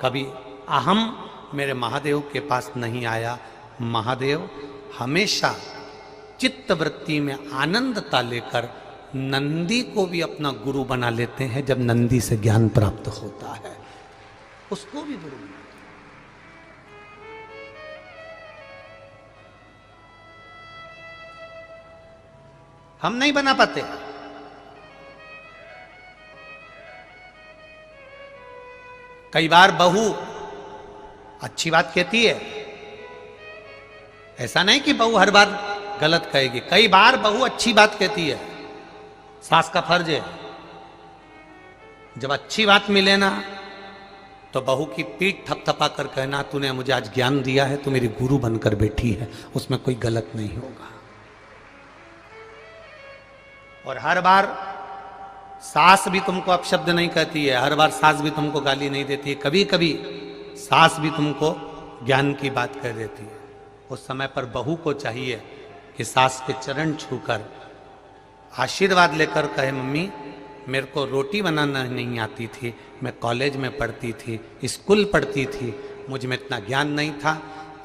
[SPEAKER 1] कभी अहम मेरे महादेव के पास नहीं आया। महादेव हमेशा चित्त वृत्ति में आनंदता लेकर नंदी को भी अपना गुरु बना लेते हैं। जब नंदी से ज्ञान प्राप्त होता है उसको भी गुरु बनाते हैं। हम नहीं बना पाते। कई बार बहू अच्छी बात कहती है, ऐसा नहीं कि बहू हर बार गलत कहेगी, कई बार बहू अच्छी बात कहती है। सास का फर्ज है जब अच्छी बात मिले ना तो बहू की पीठ थपथपा कर कहना, तूने मुझे आज ज्ञान दिया है, तू मेरी गुरु बनकर बैठी है, उसमें कोई गलत नहीं होगा। और हर बार सास भी तुमको अपशब्द नहीं कहती है, हर बार सास भी तुमको गाली नहीं देती है, कभी कभी सास भी तुमको ज्ञान की बात कह देती है। उस समय पर बहू को चाहिए कि सास के चरण छूकर आशीर्वाद लेकर कहे, मम्मी मेरे को रोटी बनाना नहीं आती थी, मैं कॉलेज में पढ़ती थी, स्कूल पढ़ती थी, मुझ में इतना ज्ञान नहीं था,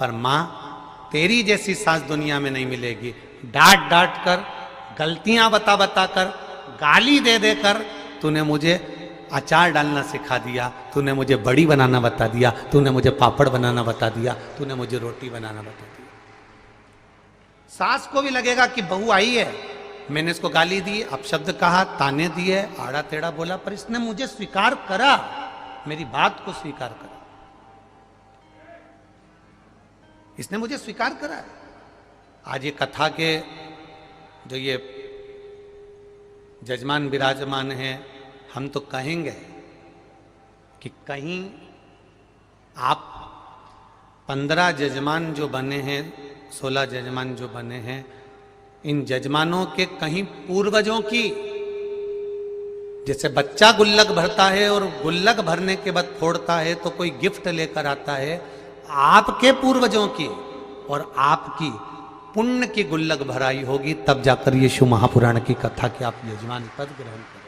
[SPEAKER 1] पर माँ तेरी जैसी सास दुनिया में नहीं मिलेगी। डांट डांट कर, गलतियां बता बता कर, गाली दे दे कर तूने मुझे अचार डालना सिखा दिया, तूने मुझे बड़ी बनाना बता दिया, तूने मुझे पापड़ बनाना बता दिया, तूने मुझे रोटी बनाना बता दिया। सास को भी लगेगा कि बहू आई है, मैंने इसको गाली दी, अपशब्द कहा, ताने दिए, आड़ा टेढ़ा बोला, पर इसने मुझे स्वीकार करा, मेरी बात को स्वीकार करा, इसने मुझे स्वीकार करा। आज ये कथा के जो ये जजमान विराजमान हैं, हम तो कहेंगे कि कहीं आप 15 जजमान जो बने हैं, 16 जजमान जो बने हैं, इन जजमानों के कहीं पूर्वजों की, जैसे बच्चा गुल्लक भरता है और गुल्लक भरने के बाद फोड़ता है तो कोई गिफ्ट लेकर आता है, आपके पूर्वजों की और आपकी पुण्य की गुल्लक भराई होगी, तब जाकर ये शिव महापुराण की कथा के आप यजमान पद ग्रहण करें।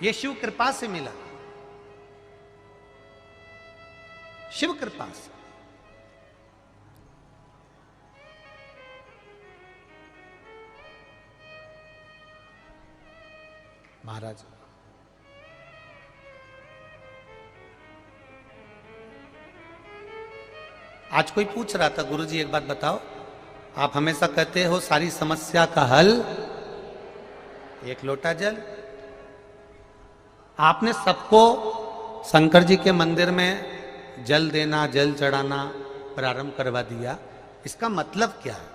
[SPEAKER 1] ये शिव कृपा से मिला, शिव कृपा से। महाराज आज कोई पूछ रहा था, गुरुजी एक बात बताओ, आप हमेशा कहते हो सारी समस्या का हल एक लोटा जल। आपने सबको शंकर जी के मंदिर में जल देना, जल चढ़ाना प्रारंभ करवा दिया, इसका मतलब क्या है?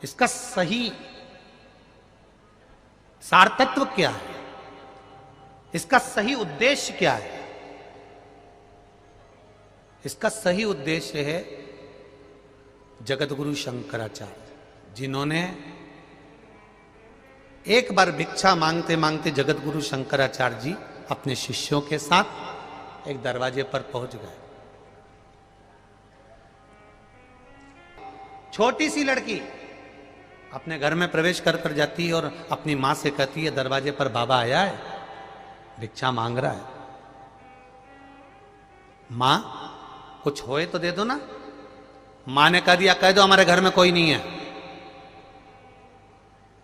[SPEAKER 1] इसका सही सारतत्व क्या है? इसका सही उद्देश्य क्या है? इसका सही उद्देश्य है जगतगुरु शंकराचार्य, जिन्होंने एक बार भिक्षा मांगते मांगते जगतगुरु शंकराचार्य जी अपने शिष्यों के साथ एक दरवाजे पर पहुंच गए। छोटी सी लड़की अपने घर में प्रवेश कर कर जाती है और अपनी मां से कहती है, दरवाजे पर बाबा आया है, भिक्षा मांग रहा है, मां कुछ होए तो दे दो ना। मां ने कह दिया, कह दो हमारे घर में कोई नहीं है।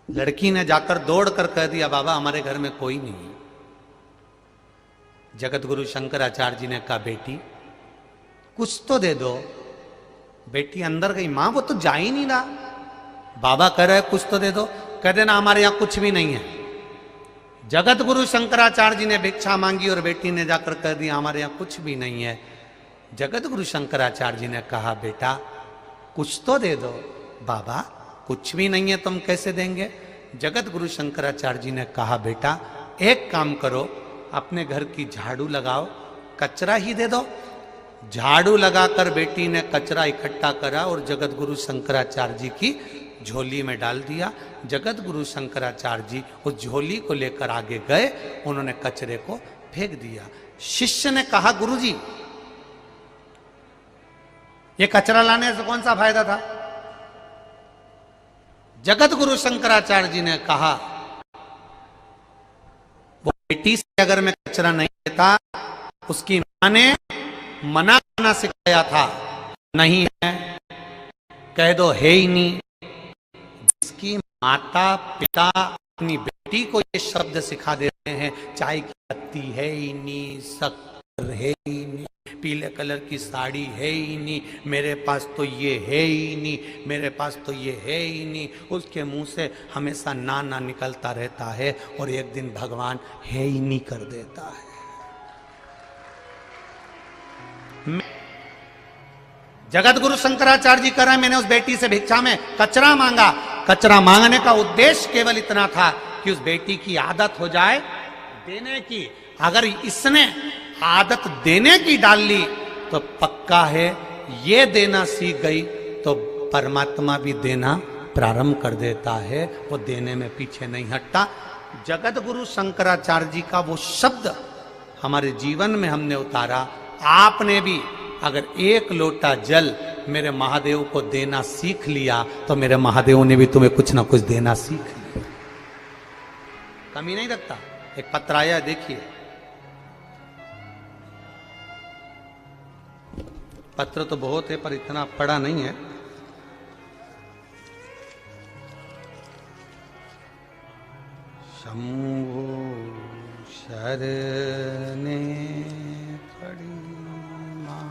[SPEAKER 1] लड़की ने जाकर दौड़ कर कह दिया, बाबा हमारे घर में कोई नहीं है। जगतगुरु शंकराचार्य जी ने कहा, बेटी कुछ तो दे दो। बेटी अंदर गई, मां वो तो जा ही नहीं रहा, बाबा कह रहे कुछ तो दे दो। कह देना हमारे यहां कुछ भी नहीं है। जगतगुरु शंकराचार्य जी ने भिक्षा मांगी और बेटी ने जाकर कह दिया हमारे यहां कुछ भी नहीं है। जगतगुरु शंकराचार्य जी ने कहा, बेटा कुछ तो दे दो। बाबा कुछ भी नहीं है, तुम कैसे देंगे? जगतगुरु शंकराचार्य जी ने कहा, बेटा एक काम करो, अपने घर की झाड़ू लगाओ, कचरा ही दे दो। झाड़ू लगाकर बेटी ने कचरा इकट्ठा करा और जगतगुरु शंकराचार्य जी की झोली में डाल दिया। जगतगुरु शंकराचार्य जी उस झोली को लेकर आगे गए, उन्होंने कचरे को फेंक दिया। शिष्य ने कहा, गुरुजी ये कचरा लाने से कौन सा फायदा था? जगतगुरु शंकराचार्य जी ने कहा, वो बेटी से अगर मैं कचरा नहीं लेता, उसकी मां ने मना करना सिखाया था, नहीं है कह दो है ही नहीं। जिसकी माता पिता अपनी बेटी को ये शब्द सिखा देते हैं, चाय की पत्ती है ही नहीं, शक्कर है ही नहीं, पीले कलर की साड़ी है ही नहीं, मेरे पास तो ये है ही नहीं, मेरे पास तो ये है ही नहीं, उसके मुंह से हमेशा ना ना निकलता रहता है और एक दिन भगवान है ही नहीं कर देता है। जगतगुरु शंकराचार्य जी कह रहे हैं, मैंने उस बेटी से भिक्षा में कचरा मांगा। कचरा मांगने का उद्देश्य केवल इतना था कि उस बेटी की आदत हो जाए देने की। अगर इसने आदत देने की डाल ली तो पक्का है ये देना सीख गई तो परमात्मा भी देना प्रारंभ कर देता है, वो देने में पीछे नहीं हटता। जगतगुरु शंकराचार्य जी का वो शब्द हमारे जीवन में हमने उतारा। आपने भी अगर एक लोटा जल मेरे महादेव को देना सीख लिया तो मेरे महादेव ने भी तुम्हें कुछ ना कुछ देना सीख लिया, कमी नहीं रखता। एक पत्र आया, देखिए, पत्र तो बहुत है पर इतना पढ़ा नहीं है। शंभु शरणे पड़ी मां,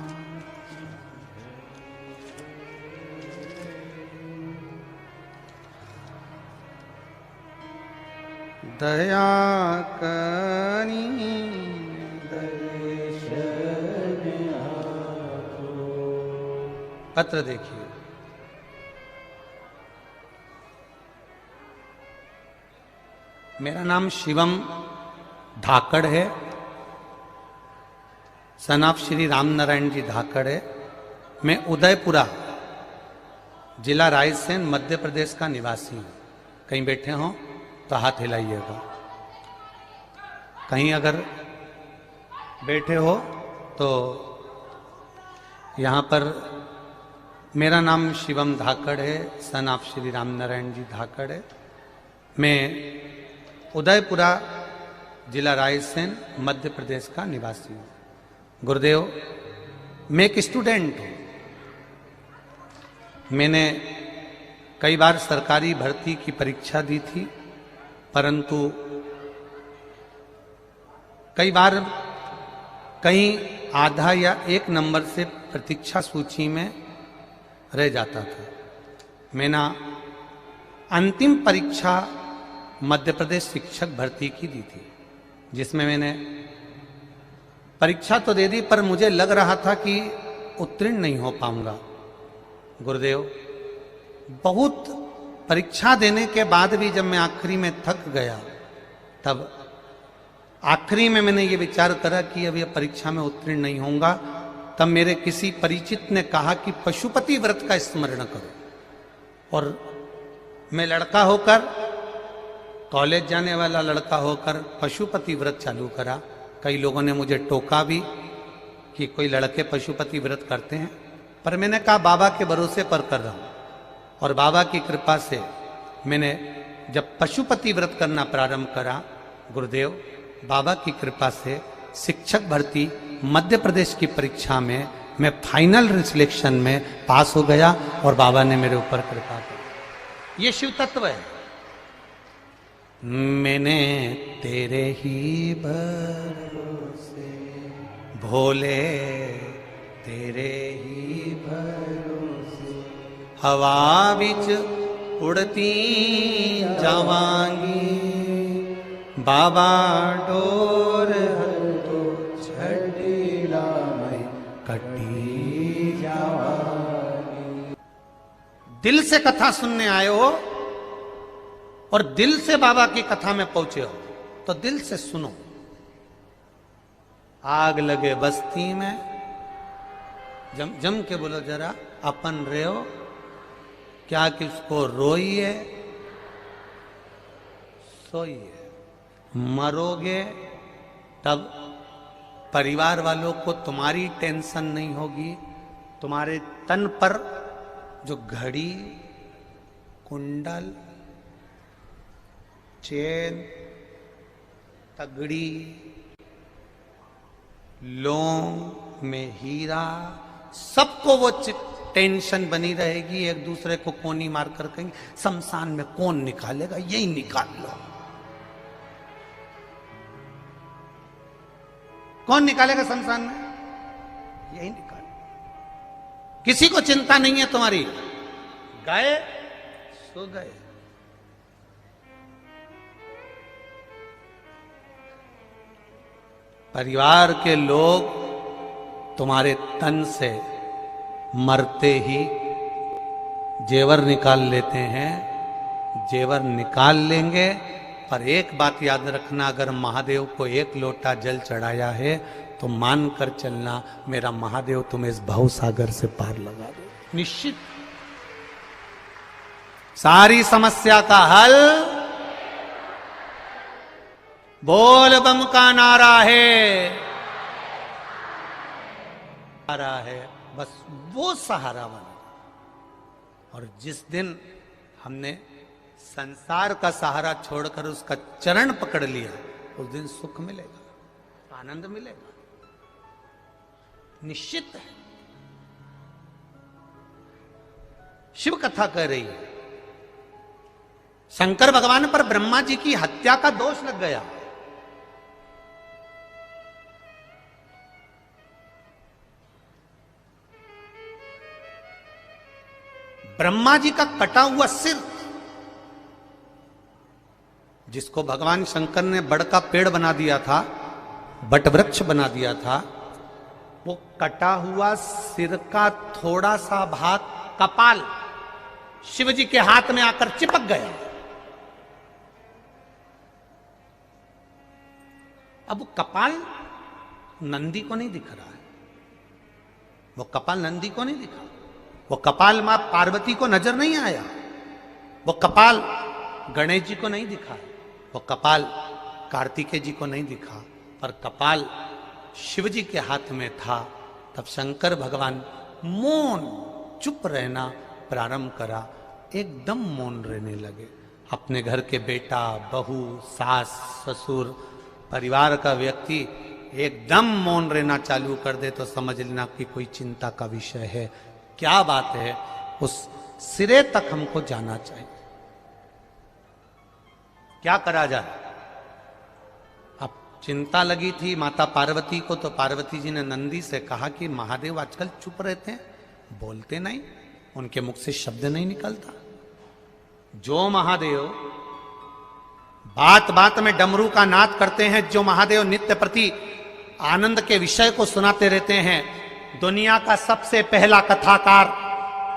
[SPEAKER 1] दया करी पत्र देखिए। मेरा नाम शिवम धाकड़ है, सन ऑफ श्री राम नारायण जी धाकड़ है। मैं उदयपुरा जिला रायसेन मध्य प्रदेश का निवासी हूं। कहीं बैठे हो तो हाथ हिलाइएगा, कहीं अगर बैठे हो तो। यहाँ पर मेरा नाम शिवम धाकड़ है, सन ऑफ श्री राम नारायण जी धाकड़ है। मैं उदयपुरा जिला रायसेन मध्य प्रदेश का निवासी हूँ। गुरुदेव, मैं एक स्टूडेंट हूँ। मैंने कई बार सरकारी भर्ती की परीक्षा दी थी, परंतु कई बार कहीं आधा या एक नंबर से प्रतीक्षा सूची में रह जाता था। मैंने अंतिम परीक्षा मध्य प्रदेश शिक्षक भर्ती की दी थी, जिसमें मैंने परीक्षा तो दे दी पर मुझे लग रहा था कि उत्तीर्ण नहीं हो पाऊंगा। गुरुदेव, बहुत परीक्षा देने के बाद भी जब मैं आखिरी में थक गया, तब आखिरी में मैंने ये विचार करा कि अब यह परीक्षा में उत्तीर्ण नहीं होऊंगा। तब मेरे किसी परिचित ने कहा कि पशुपति व्रत का स्मरण करो, और मैं लड़का होकर, कॉलेज जाने वाला लड़का होकर पशुपति व्रत चालू करा। कई लोगों ने मुझे टोका भी कि कोई लड़के पशुपति व्रत करते हैं, पर मैंने कहा बाबा के भरोसे पर कर रहा हूं। और बाबा की कृपा से मैंने जब पशुपति व्रत करना प्रारंभ करा, गुरुदेव, बाबा की कृपा से शिक्षक भर्ती मध्य प्रदेश की परीक्षा में मैं फाइनल सिलेक्शन में पास हो गया और बाबा ने मेरे ऊपर कृपा की। ये शिव तत्व है। मैंने तेरे ही भरोसे भोले, तेरे ही भरोसे हवा बिच उड़ती जावांगी, बाबा डोर हतो छड़ीला में कटी जावांगी। दिल से कथा सुनने आए हो और दिल से बाबा की कथा में पहुंचे हो तो दिल से सुनो। आग लगे बस्ती में, जम के बोलो जरा, अपन रहो क्या किसको रोइए सोइए। मरोगे तब परिवार वालों को तुम्हारी टेंशन नहीं होगी। तुम्हारे तन पर जो घड़ी, कुंडल, चेन, तगड़ी, लौंग में हीरा, सबको वो टेंशन बनी रहेगी। एक दूसरे को कोनी मार कर कहेंगे शमशान में कौन निकालेगा, यही निकाल लो। कौन निकालेगा शमशान में, यही निकाल। किसी को चिंता नहीं है तुम्हारी। गए सो गए। परिवार के लोग तुम्हारे तन से मरते ही जेवर निकाल लेते हैं। जेवर निकाल लेंगे, पर एक बात याद रखना, अगर महादेव को एक लोटा जल चढ़ाया है तो मान कर चलना मेरा महादेव तुम्हें इस भव सागर से पार लगा दे। निश्चित सारी समस्या का हल बोल बम का नारा है। बस वो सहारा बना। और जिस दिन हमने संसार का सहारा छोड़कर उसका चरण पकड़ लिया, उस दिन सुख मिलेगा, आनंद मिलेगा, निश्चित है। शिव कथा कह रही है। शंकर भगवान पर ब्रह्मा जी की हत्या का दोष लग गया। ब्रह्मा जी का कटा हुआ सिर, जिसको भगवान शंकर ने बड़ का पेड़ बना दिया था, बट वृक्ष बना दिया था, वो कटा हुआ सिर का थोड़ा सा भाग कपाल शिव जी के हाथ में आकर चिपक गया। अब वो कपाल नंदी को नहीं दिख रहा है, वो कपाल नंदी को नहीं दिखा, वो कपाल मां पार्वती को नजर नहीं आया, वो कपाल गणेश जी को नहीं दिखा, वो कपाल कार्तिकेय जी को नहीं दिखा, पर कपाल शिव जी के हाथ में था। तब शंकर भगवान मौन चुप रहना प्रारंभ करा, एकदम मौन रहने लगे। अपने घर के बेटा, बहू, सास, ससुर, परिवार का व्यक्ति एकदम मौन रहना चालू कर दे तो समझ लेना कि कोई चिंता का विषय है। क्या बात है, उस सिरे तक हमको जाना चाहिए। क्या करा जाए? अब चिंता लगी थी माता पार्वती को, तो पार्वती जी ने नंदी से कहा कि महादेव आजकल चुप रहते हैं, बोलते नहीं, उनके मुख से शब्द नहीं निकलता। जो महादेव बात बात में डमरू का नाद करते हैं, जो महादेव नित्य प्रति आनंद के विषय को सुनाते रहते हैं, दुनिया का सबसे पहला कथाकार,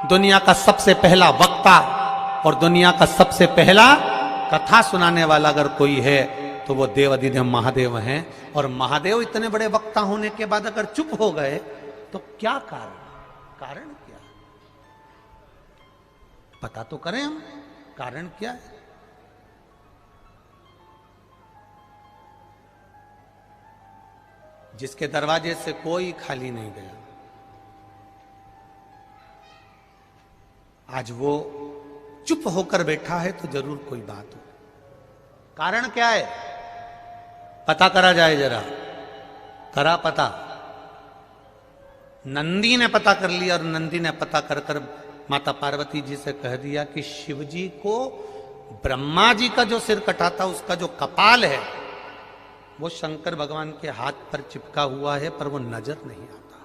[SPEAKER 1] दुनिया का सबसे पहला वक्ता और दुनिया का सबसे पहला कथा सुनाने वाला अगर कोई है तो वो देवाधिदेव महादेव हैं। और महादेव इतने बड़े वक्ता होने के बाद अगर चुप हो गए तो क्या कारण? कारण क्या? पता तो करें हम, कारण क्या है? जिसके दरवाजे से कोई खाली नहीं गया, आज वो चुप होकर बैठा है तो जरूर कोई बात हो। कारण क्या है? पता करा जाए जरा। करा पता? नंदी ने पता कर लिया और नंदी ने पता कर कर माता पार्वती जी से कह दिया कि शिव जी को ब्रह्मा जी का जो सिर कटा था उसका जो कपाल है वो शंकर भगवान के हाथ पर चिपका हुआ है, पर वो नजर नहीं आता,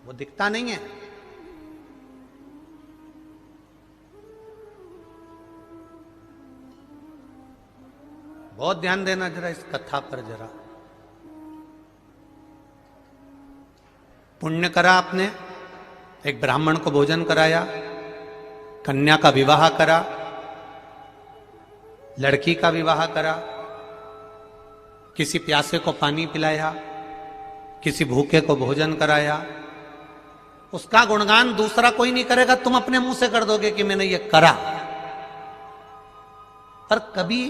[SPEAKER 1] वो दिखता नहीं है। बहुत ध्यान देना जरा इस कथा पर जरा। पुण्य करा आपने, एक ब्राह्मण को भोजन कराया, कन्या का विवाह करा, लड़की का विवाह करा, किसी प्यासे को पानी पिलाया, किसी भूखे को भोजन कराया, उसका गुणगान दूसरा कोई नहीं करेगा, तुम अपने मुंह से कर दोगे कि मैंने ये करा। पर कभी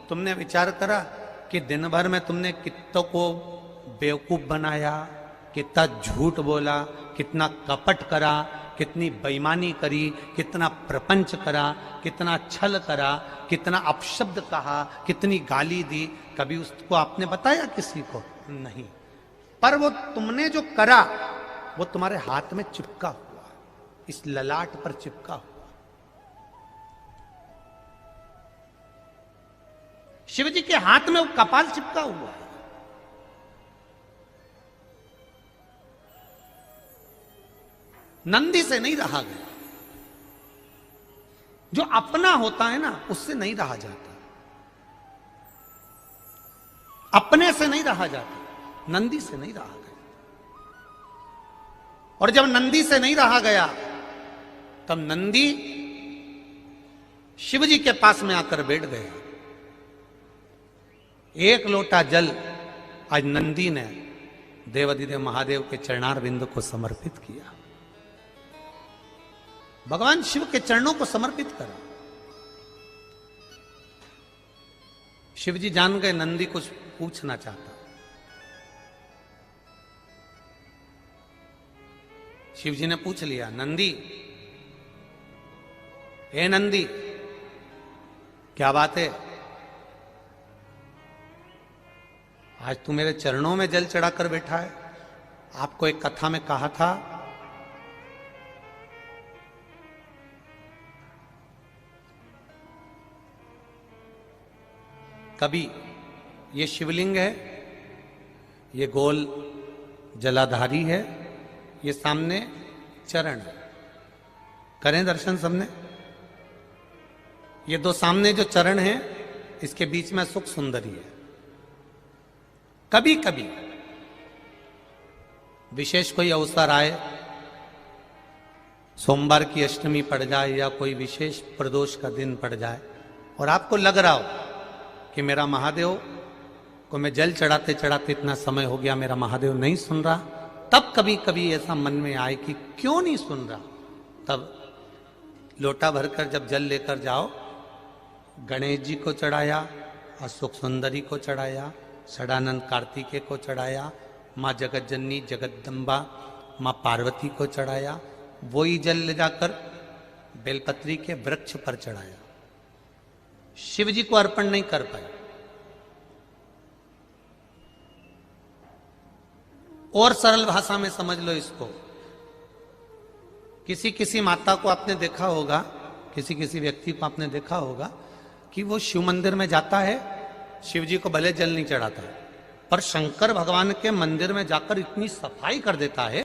[SPEAKER 1] तुमने विचार करा कि दिन भर में तुमने कितनों को बेवकूफ बनाया, कितना झूठ बोला, कितना कपट करा, कितनी बेईमानी करी, कितना प्रपंच करा, कितना छल करा, कितना अपशब्द कहा, कितनी गाली दी, कभी उसको आपने बताया किसी को? नहीं। पर वो तुमने जो करा वो तुम्हारे हाथ में चिपका हुआ, इस ललाट पर चिपका हुआ। शिव जी के हाथ में वो कपाल चिपका हुआ है। नंदी से नहीं रहा गया। जो अपना होता है ना उससे नहीं रहा जाता, अपने से नहीं रहा जाता, नंदी से नहीं रहा गया। और जब नंदी से नहीं रहा गया तब नंदी शिव जी के पास में आकर बैठ गया। एक लोटा जल आज नंदी ने देवाधिदेव महादेव के चरणार बिंदु को समर्पित किया, भगवान शिव के चरणों को समर्पित करा। शिव जी जान गए नंदी कुछ पूछना चाहता। शिव जी ने पूछ लिया, नंदी, ए नंदी, क्या बात है? आज तू मेरे चरणों में जल चढ़ाकर बैठा है। आपको एक कथा में कहा था कभी ये शिवलिंग है, ये गोल जलाधारी है, ये सामने चरण है। करें दर्शन सबने। ये दो सामने जो चरण हैं, इसके बीच में सुख सुंदरी है। कभी कभी विशेष कोई अवसर आए, सोमवार की अष्टमी पड़ जाए या कोई विशेष प्रदोष का दिन पड़ जाए और आपको लग रहा हो कि मेरा महादेव को मैं जल चढ़ाते चढ़ाते इतना समय हो गया, मेरा महादेव नहीं सुन रहा, तब कभी कभी ऐसा मन में आए कि क्यों नहीं सुन रहा, तब लोटा भरकर जब जल लेकर जाओ, गणेश जी को चढ़ाया, अशोक सुंदरी को चढ़ाया, षडानंद कार्तिकेय को चढ़ाया, माँ जगतजननी जगदम्बा माँ पार्वती को चढ़ाया, वही जल ले जाकर बेलपत्री के वृक्ष पर चढ़ाया। शिव जी को अर्पण नहीं कर पाए। और सरल भाषा में समझ लो इसको, किसी किसी माता को आपने देखा होगा, किसी किसी व्यक्ति को आपने देखा होगा कि वो शिव मंदिर में जाता है, शिव जी को भले जल नहीं चढ़ाता है, पर शंकर भगवान के मंदिर में जाकर इतनी सफाई कर देता है,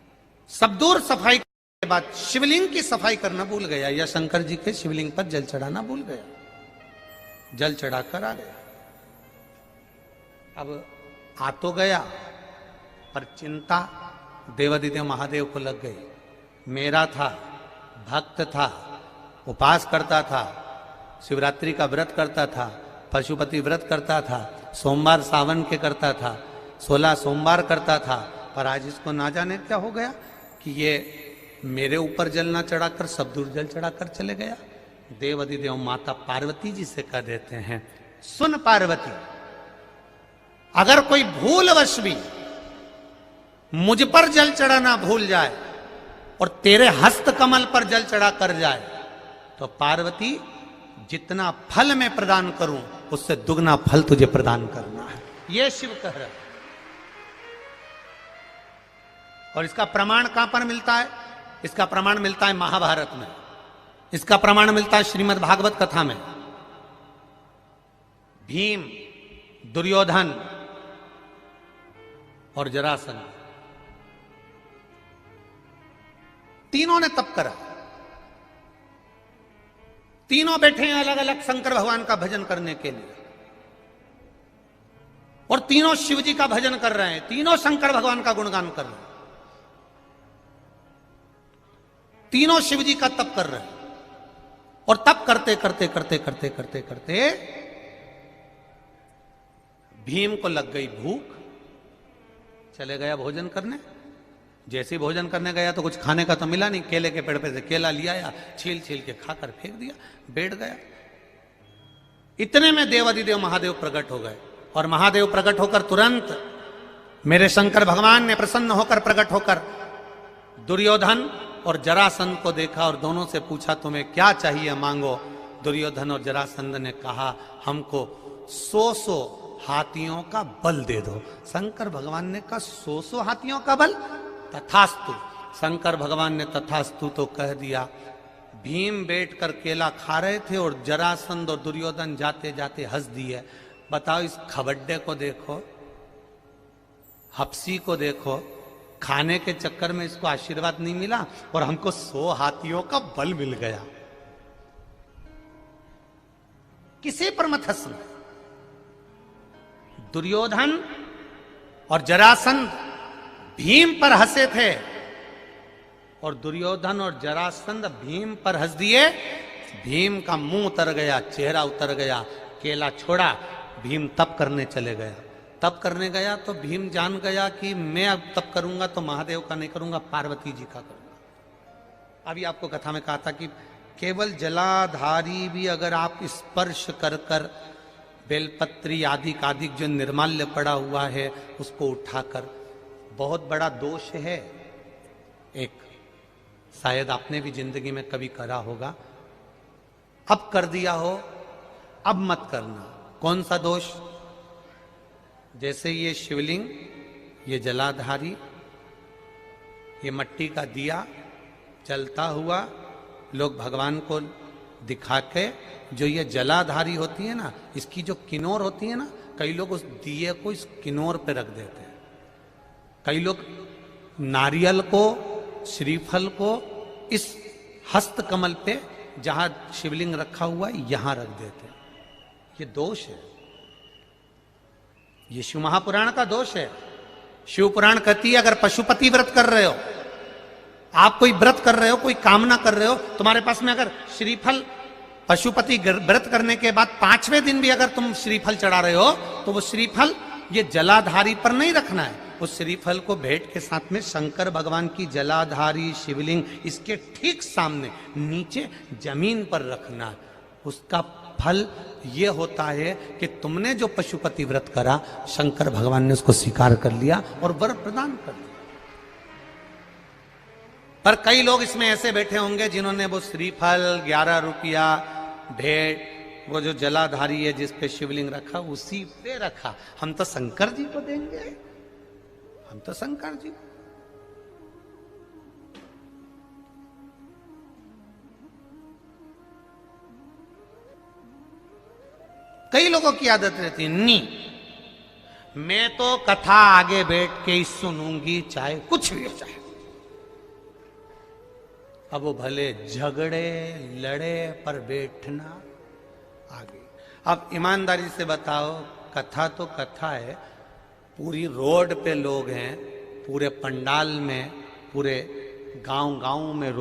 [SPEAKER 1] सब दूर सफाई के बाद शिवलिंग की सफाई करना भूल गया, या शंकर जी के शिवलिंग पर जल चढ़ाना भूल गया, जल चढ़ाकर आ गया। अब आ तो गया, पर चिंता देवादिदेव महादेव को लग गई। मेरा था, भक्त था, उपास करता था, शिवरात्रि का व्रत करता था, पशुपति व्रत करता था, सोमवार सावन के करता था, 16 सोमवार करता था, पर आज इसको ना जाने क्या हो गया कि ये मेरे ऊपर जल ना चढ़ाकर सब दूर जल चढ़ाकर चले गया। देवादिदेव माता पार्वती जी से कह देते हैं, सुन पार्वती, अगर कोई भूलवश भी मुझ पर जल चढ़ाना भूल जाए और तेरे हस्त कमल पर जल चढ़ा कर जाए, तो पार्वती जितना फल मैं प्रदान करूं उससे दुगना फल तुझे प्रदान करना है। यह शिव कह रहा है। और इसका प्रमाण कहां पर मिलता है? इसका प्रमाण मिलता है महाभारत में, इसका प्रमाण मिलता है श्रीमद् भागवत कथा में। भीम, दुर्योधन और जरासंध, तीनों ने तप करा, तीनों बैठे हैं अलग अलग शंकर भगवान का भजन करने के लिए, और तीनों शिव जी का भजन कर रहे हैं, तीनों शंकर भगवान का गुणगान कर रहे हैं, तीनों शिव जी का तप कर रहे हैं। और तप करते करते करते करते करते करते भीम को लग गई भूख, चले गया भोजन करने। जैसे भोजन करने गया तो कुछ खाने का तो मिला नहीं, केले के पेड़ पे से केला लिया या छील छील के खाकर फेंक दिया, बैठ गया। इतने में देवादिदेव महादेव प्रकट हो गए, और महादेव प्रकट होकर तुरंत मेरे शंकर भगवान ने प्रसन्न होकर प्रकट होकर दुर्योधन और जरासंध को देखा और दोनों से पूछा, तुम्हें क्या चाहिए मांगो। दुर्योधन और जरासंध ने कहा, हमको 100 हाथियों का बल दे दो। शंकर भगवान ने कहा, 100 हाथियों का बल? तथास्तु। शंकर भगवान ने तथास्तु तो कह दिया। भीम बैठकर केला खा रहे थे और जरासंध और दुर्योधन जाते जाते हंस दिए। बताओ, इस खबड्डे को देखो, हप्सी को देखो, खाने के चक्कर में इसको आशीर्वाद नहीं मिला और हमको 100 हाथियों का बल मिल गया। किसी पर मत हंसना। दुर्योधन और जरासंध भीम पर हंसे थे, और दुर्योधन और जरासंध भीम पर हंस दिए। भीम का मुंह उतर गया, चेहरा उतर गया, केला छोड़ा, भीम तप करने चले गया। तप करने गया तो भीम जान गया कि मैं अब तप करूंगा तो महादेव का नहीं करूंगा, पार्वती जी का करूंगा। अभी आपको कथा में कहा था कि केवल जलाधारी भी अगर आप स्पर्श कर कर बेलपत्री आदि कादिक जो निर्माल्य पड़ा हुआ है उसको उठाकर, बहुत बड़ा दोष है एक, शायद आपने भी जिंदगी में कभी करा होगा, अब कर दिया हो, अब मत करना। कौन सा दोष? जैसे ये शिवलिंग, ये जलाधारी, ये मट्टी का दिया जलता हुआ, लोग भगवान को दिखा के जो ये जलाधारी होती है ना, इसकी जो किनोर होती है ना, कई लोग उस दिए को इस किनोर पे रख देते हैं, कई लोग नारियल को, श्रीफल को इस हस्त कमल पे जहां शिवलिंग रखा हुआ है यहां रख देते हैं। ये दोष है, ये शिव महापुराण का दोष है। शिव पुराण कहती है अगर पशुपति व्रत कर रहे हो, आप कोई व्रत कर रहे हो, कोई कामना कर रहे हो, तुम्हारे पास में अगर श्रीफल, पशुपति व्रत करने के बाद 5वें दिन भी अगर तुम श्रीफल चढ़ा रहे हो, तो वो श्रीफल ये जलाधारी पर नहीं रखना है, उस श्रीफल को भेंट के साथ में शंकर भगवान की जलाधारी शिवलिंग इसके ठीक सामने नीचे जमीन पर रखना है। उसका फल ये होता है कि तुमने जो पशुपति व्रत करा, शंकर भगवान ने उसको स्वीकार कर लिया और वर प्रदान कर दिया। पर कई लोग इसमें ऐसे बैठे होंगे जिन्होंने वो श्रीफल 11 रुपया भेंट, वो जो जलाधारी है जिस पे शिवलिंग रखा उसी पे रखा, हम तो शंकर जी को देंगे, हम तो शंकर जी। कई लोगों की आदत रहती है, नी मैं तो कथा आगे बैठ के ही सुनूंगी, चाहे कुछ भी हो जाए। अब वो भले झगड़े लड़े पर बैठना आगे। अब ईमानदारी से बताओ, कथा तो कथा है, पूरी रोड पे लोग हैं, पूरे पंडाल में, पूरे गांव में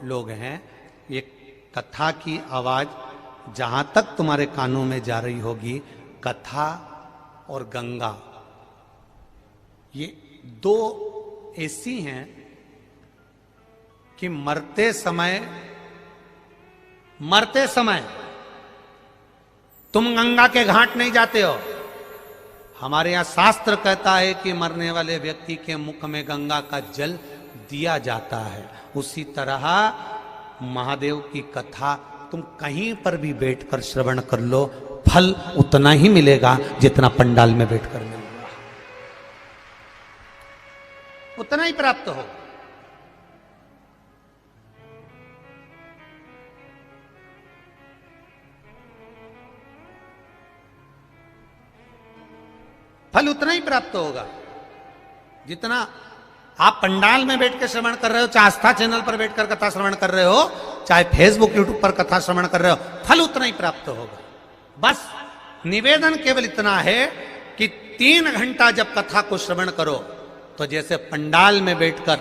[SPEAKER 1] लोग हैं, ये कथा की आवाज जहां तक तुम्हारे कानों में जा रही होगी, कथा और गंगा ये दो ऐसी हैं कि मरते समय तुम गंगा के घाट नहीं जाते हो। हमारे यहां शास्त्र कहता है कि मरने वाले व्यक्ति के मुख में गंगा का जल दिया जाता है। उसी तरह महादेव की कथा तुम कहीं पर भी बैठकर श्रवण कर लो, फल उतना ही मिलेगा जितना पंडाल में बैठकर मिलेगा, उतना ही प्राप्त हो। फल उतना ही प्राप्त होगा जितना आप पंडाल में बैठ के श्रवण कर रहे हो, चाहे आस्था चैनल पर बैठकर कथा श्रवण कर रहे हो, चाहे फेसबुक यूट्यूब पर कथा श्रवण कर रहे हो, फल उतना ही प्राप्त होगा। बस निवेदन केवल इतना है कि 3 घंटा जब कथा को श्रवण करो, तो जैसे पंडाल में बैठकर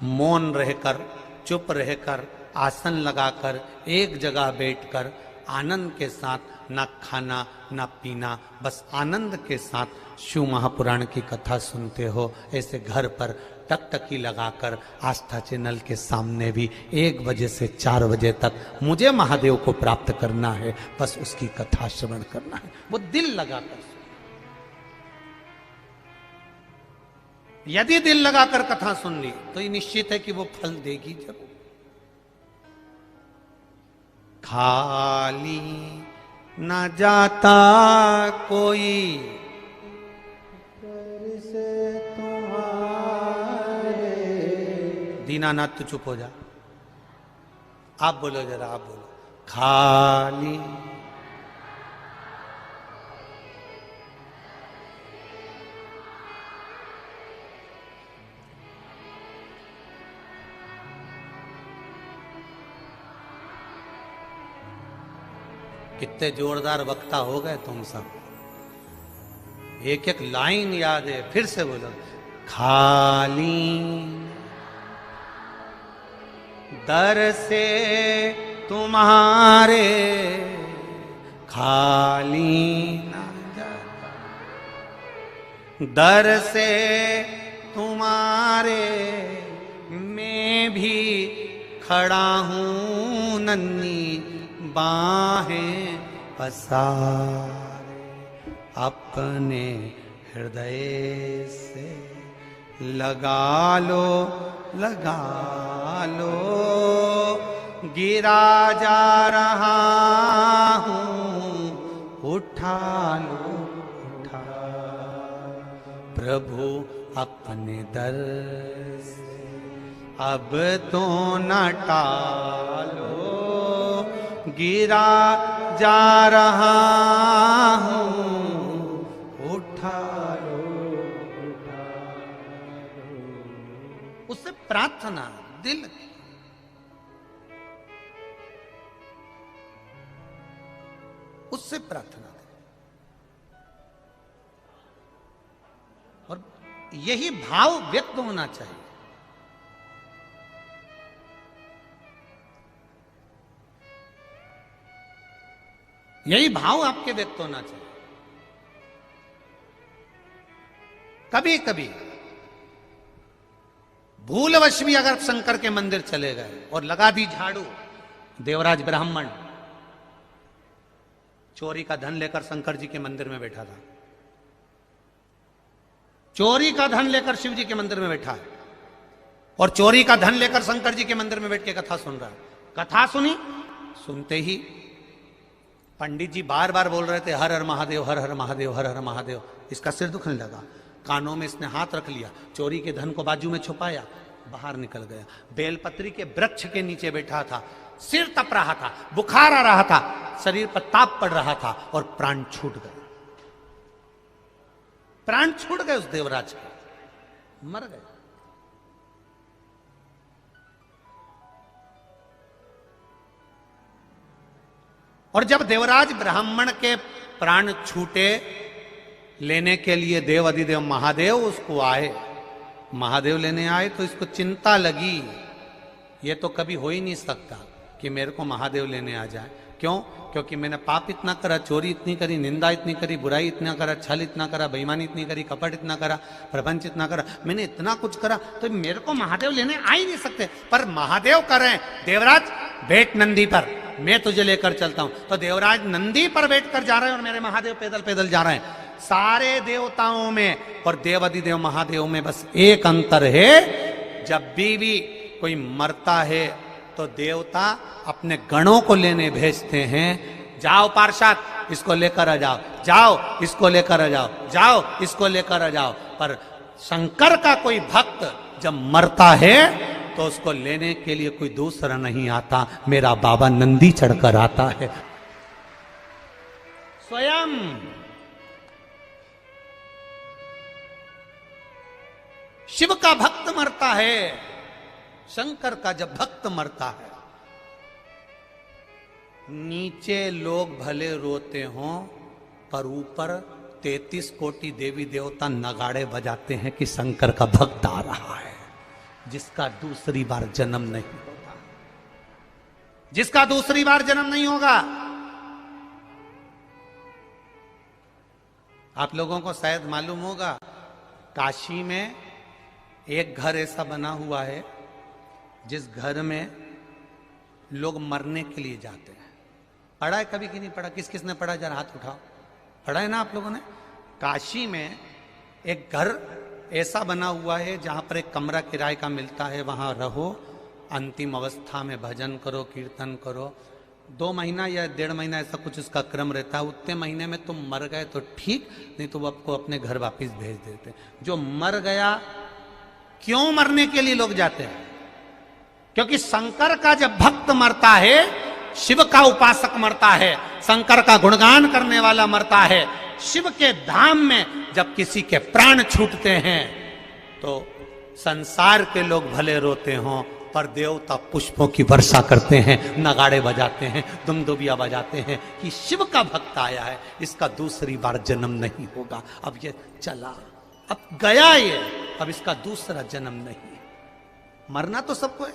[SPEAKER 1] मौन रहकर, चुप रहकर, आसन लगाकर, एक जगह बैठकर आनंद के साथ, ना खाना ना पीना, बस आनंद के साथ शिव महापुराण की कथा सुनते हो, ऐसे घर पर टकटकी लगाकर आस्था चैनल के सामने भी 1 बजे से 4 बजे तक मुझे महादेव को प्राप्त करना है, बस उसकी कथा श्रवण करना है, वो दिल लगाकर। यदि दिल लगाकर कथा सुन ली तो ये निश्चित है कि वो फल देगी जरूर। खाली न जाता कोई से तुम्हारे। दीनानाथ तो चुप हो जा, आप बोलो जरा, आप बोलो। खाली कितने जोरदार वक्ता हो गए तुम सब, एक एक लाइन याद है, फिर से बोलो। खाली दर से तुम्हारे खाली ना जाता, दर से तुम्हारे मैं भी खड़ा हूं नन्ही बाहें पसारे, अपने हृदय से लगा लो, लगा लो, गिरा जा रहा हूं, उठा लो, उठा। प्रभु अपने दर से अब तो न टालो, गिरा जा रहा हूं, उठा लो, उठा लो। उससे प्रार्थना दिल की, उससे प्रार्थना करें। और यही भाव व्यक्त होना चाहिए। यही भाव आपके व्यक्त होना चाहिए। कभी कभी भूलवश भी अगर शंकर के मंदिर चले गए और लगा दी झाड़ू, देवराज ब्राह्मण चोरी का धन लेकर शंकर जी के मंदिर में बैठा था, चोरी का धन लेकर शिव जी के मंदिर में बैठा है और चोरी का धन लेकर शंकर जी के मंदिर में बैठ के कथा सुन रहा है। कथा सुनी, सुनते ही पंडित जी बार बार बोल रहे थे हर हर महादेव, हर हर महादेव, हर हर महादेव। इसका सिर दुखने लगा, कानों में इसने हाथ रख लिया, चोरी के धन को बाजू में छुपाया, बाहर निकल गया। बेलपत्री के वृक्ष के नीचे बैठा था, सिर तप रहा था, बुखार आ रहा था, शरीर पर ताप पड़ रहा था और प्राण छूट गए। प्राण छूट गए उस देवराज के, मर गए। और जब देवराज ब्राह्मण के प्राण छूटे, लेने के लिए देव अधिदेव महादेव उसको आए, महादेव लेने आए तो इसको चिंता लगी, ये तो कभी हो ही नहीं सकता कि मेरे को महादेव लेने आ जाए। क्यों? क्योंकि मैंने पाप इतना करा, चोरी इतनी करी, निंदा इतनी करी, बुराई इतना करा, छल इतना करा, बेईमानी इतनी करी, कपट इतना करा, प्रपंच इतना करा, मैंने इतना कुछ करा, तो मेरे को महादेव लेने आ ही नहीं सकते। पर महादेव कर रहे हैं, देवराज बैठ नंदी पर, मैं तुझे लेकर चलता हूं। तो देवराज नंदी पर बैठकर जा रहे हैं और मेरे महादेव पैदल पैदल जा रहे हैं। सारे देवताओं में और देवाधिदेव महादेव में बस एक अंतर है, जब भी कोई मरता है तो देवता अपने गणों को लेने भेजते हैं, जाओ पार्षद इसको लेकर आ जाओ, जाओ इसको लेकर आ जाओ, जाओ इसको लेकर आ जाओ। पर शंकर का कोई भक्त जब मरता है तो उसको लेने के लिए कोई दूसरा नहीं आता, मेरा बाबा नंदी चढ़कर आता है स्वयं। शिव का भक्त मरता है, शंकर का जब भक्त मरता है, नीचे लोग भले रोते हों पर ऊपर 33 कोटि देवी देवता नगाड़े बजाते हैं कि शंकर का भक्त आ रहा है, जिसका दूसरी बार जन्म नहीं होगा, जिसका दूसरी बार जन्म नहीं होगा। आप लोगों को शायद मालूम होगा, काशी में एक घर ऐसा बना हुआ है जिस घर में लोग मरने के लिए जाते हैं। पढ़ा है कभी कि नहीं पढ़ा? किस किसने पढ़ा, जरा हाथ उठाओ। पढ़ा है ना आप लोगों ने? काशी में एक घर ऐसा बना हुआ है जहां पर एक कमरा किराए का मिलता है, वहां रहो, अंतिम अवस्था में भजन करो, कीर्तन करो। 2 महीना या 1.5 महीना ऐसा कुछ उसका क्रम रहता है। उतने महीने में तुम मर गए तो ठीक, नहीं तो वो आपको अपने घर वापिस भेज देते। जो मर गया, क्यों मरने के लिए लोग जाते हैं? क्योंकि शंकर का जब भक्त मरता है, शिव का उपासक मरता है, शंकर का गुणगान करने वाला मरता है, शिव के धाम में जब किसी के प्राण छूटते हैं तो संसार के लोग भले रोते हों पर देवता पुष्पों की वर्षा करते हैं, नगाड़े बजाते हैं, दुमदुबिया बजाते हैं कि शिव का भक्त आया है, इसका दूसरी बार जन्म नहीं होगा। अब ये चला, अब गया ये, अब इसका दूसरा जन्म नहीं। मरना तो सबको है,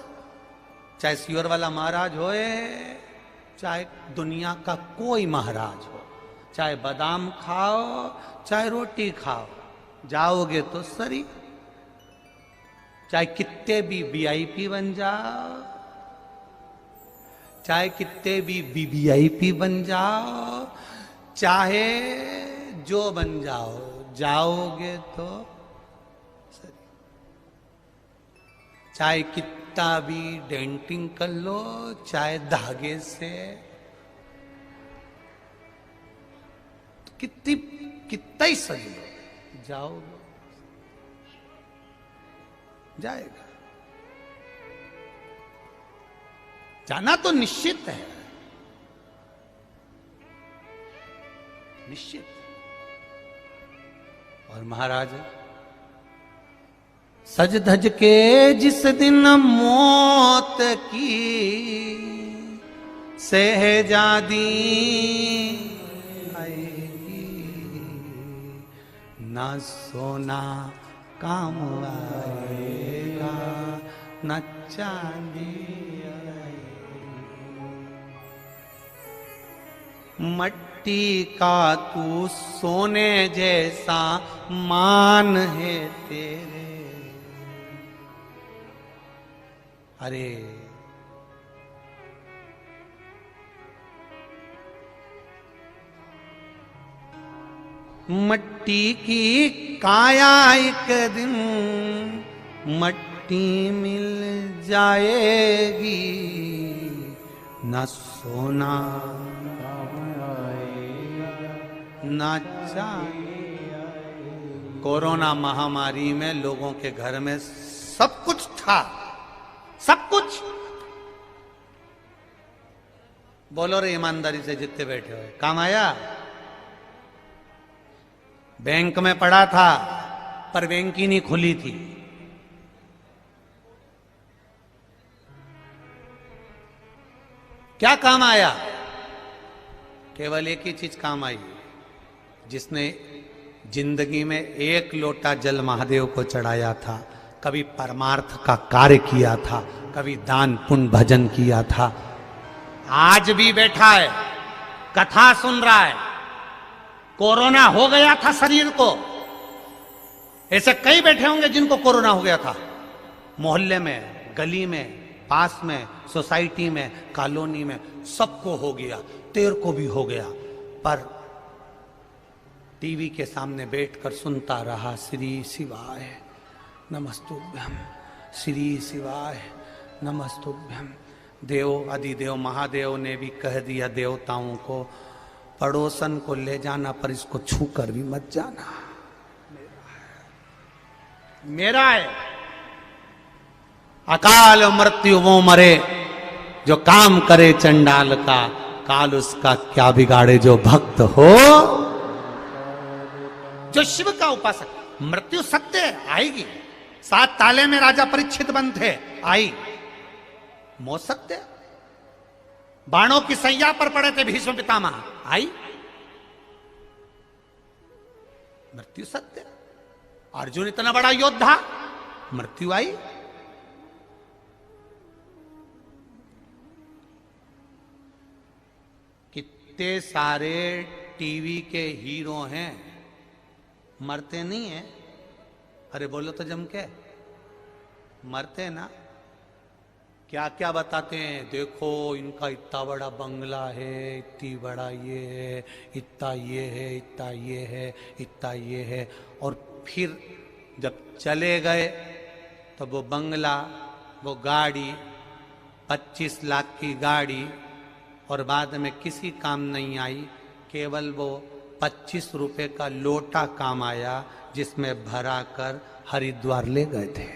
[SPEAKER 1] चाहे सियोर वाला महाराज होए, चाहे दुनिया का कोई महाराज हो, चाहे बादाम खाओ चाहे रोटी खाओ, जाओगे तो सरी। चाहे कितने भी वीआईपी बन जाओ, चाहे कितने भी वीवीआईपी बन जाओ, चाहे जो बन जाओ, जाओगे तो सरी। चाहे कितना भी डेंटिंग कर लो, चाहे धागे से, कितना ही सज लो, जाओगे, जाएगा। जाना तो निश्चित है, निश्चित। और महाराज सज धज के जिस दिन मौत की सहजादी आएगी, न सोना काम आएगा न चांदी आएगी। मट्टी का तू सोने जैसा मान है तेरे। अरे मट्टी की काया एक दिन मट्टी मिल जाएगी, न सोना न चांदी। कोरोना महामारी में लोगों के घर में सब कुछ था, सब कुछ। बोलो रे ईमानदारी से जितने बैठे हो, काम आया? बैंक में पड़ा था पर बैंक ही नहीं खुली थी। क्या काम आया? केवल एक ही चीज काम आई, जिसने जिंदगी में एक लोटा जल महादेव को चढ़ाया था, कभी परमार्थ का कार्य किया था, कभी दान पुण्य भजन किया था, आज भी बैठा है कथा सुन रहा है। कोरोना हो गया था शरीर को, ऐसे कई बैठे होंगे जिनको कोरोना हो गया था, मोहल्ले में, गली में, पास में, सोसाइटी में, कॉलोनी में, सबको हो गया, तेरे को भी हो गया। पर टीवी के सामने बैठकर सुनता रहा, श्री शिवाय नमस्तुभ्यम, श्री शिवाय नमस्तुभ्यम। देव अधिदेव महादेव ने भी कह दिया देवताओं को, पड़ोसन को ले जाना पर इसको छू कर भी मत जाना, मेरा है। अकाल मृत्यु वो मरे जो काम करे चंडाल का, काल उसका क्या बिगाड़े जो भक्त हो, जो शिव का उपासक। मृत्यु सत्य है, आएगी। 7 ताले में राजा परीक्षित बंद थे, आई। मौत सत्य, बाणों की सैया पर पड़े थे भीष्म पितामह, आई। मृत्यु सत्य। अर्जुन इतना बड़ा योद्धा, मृत्यु आई। कितने सारे टीवी के हीरो हैं, मरते नहीं है। अरे बोलो तो जम के, मरते ना। क्या क्या बताते हैं, देखो इनका इतना बड़ा बंगला है, इतनी बड़ा ये है, इतना ये है, इतना ये है, इतना ये है। और फिर जब चले गए तो वो बंगला, वो गाड़ी, 25 लाख की गाड़ी, और बाद में किसी काम नहीं आई। केवल वो 25 रुपए का लोटा काम आया, जिसमें भरा कर हरिद्वार ले गए थे।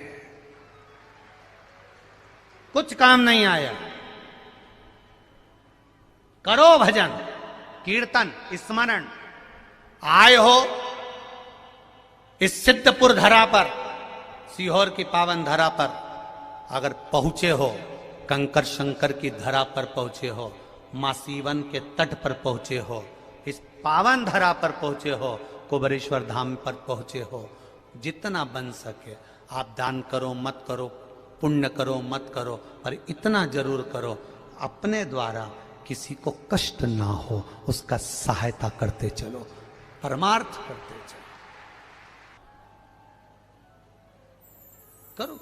[SPEAKER 1] कुछ काम नहीं आया। करो भजन कीर्तन स्मरण, आए हो इस सिद्धपुर धरा पर, सीहोर की पावन धरा पर, अगर पहुंचे हो, कंकर शंकर की धरा पर पहुंचे हो, मां सीवन के तट पर पहुंचे हो, इस पावन धरा पर पहुंचे हो, कुबरेश्वर धाम पर पहुंचे हो, जितना बन सके आप दान करो मत करो, पुण्य करो मत करो, पर इतना जरूर करो, अपने द्वारा किसी को कष्ट ना हो, उसका सहायता करते चलो, परमार्थ करते चलो। करो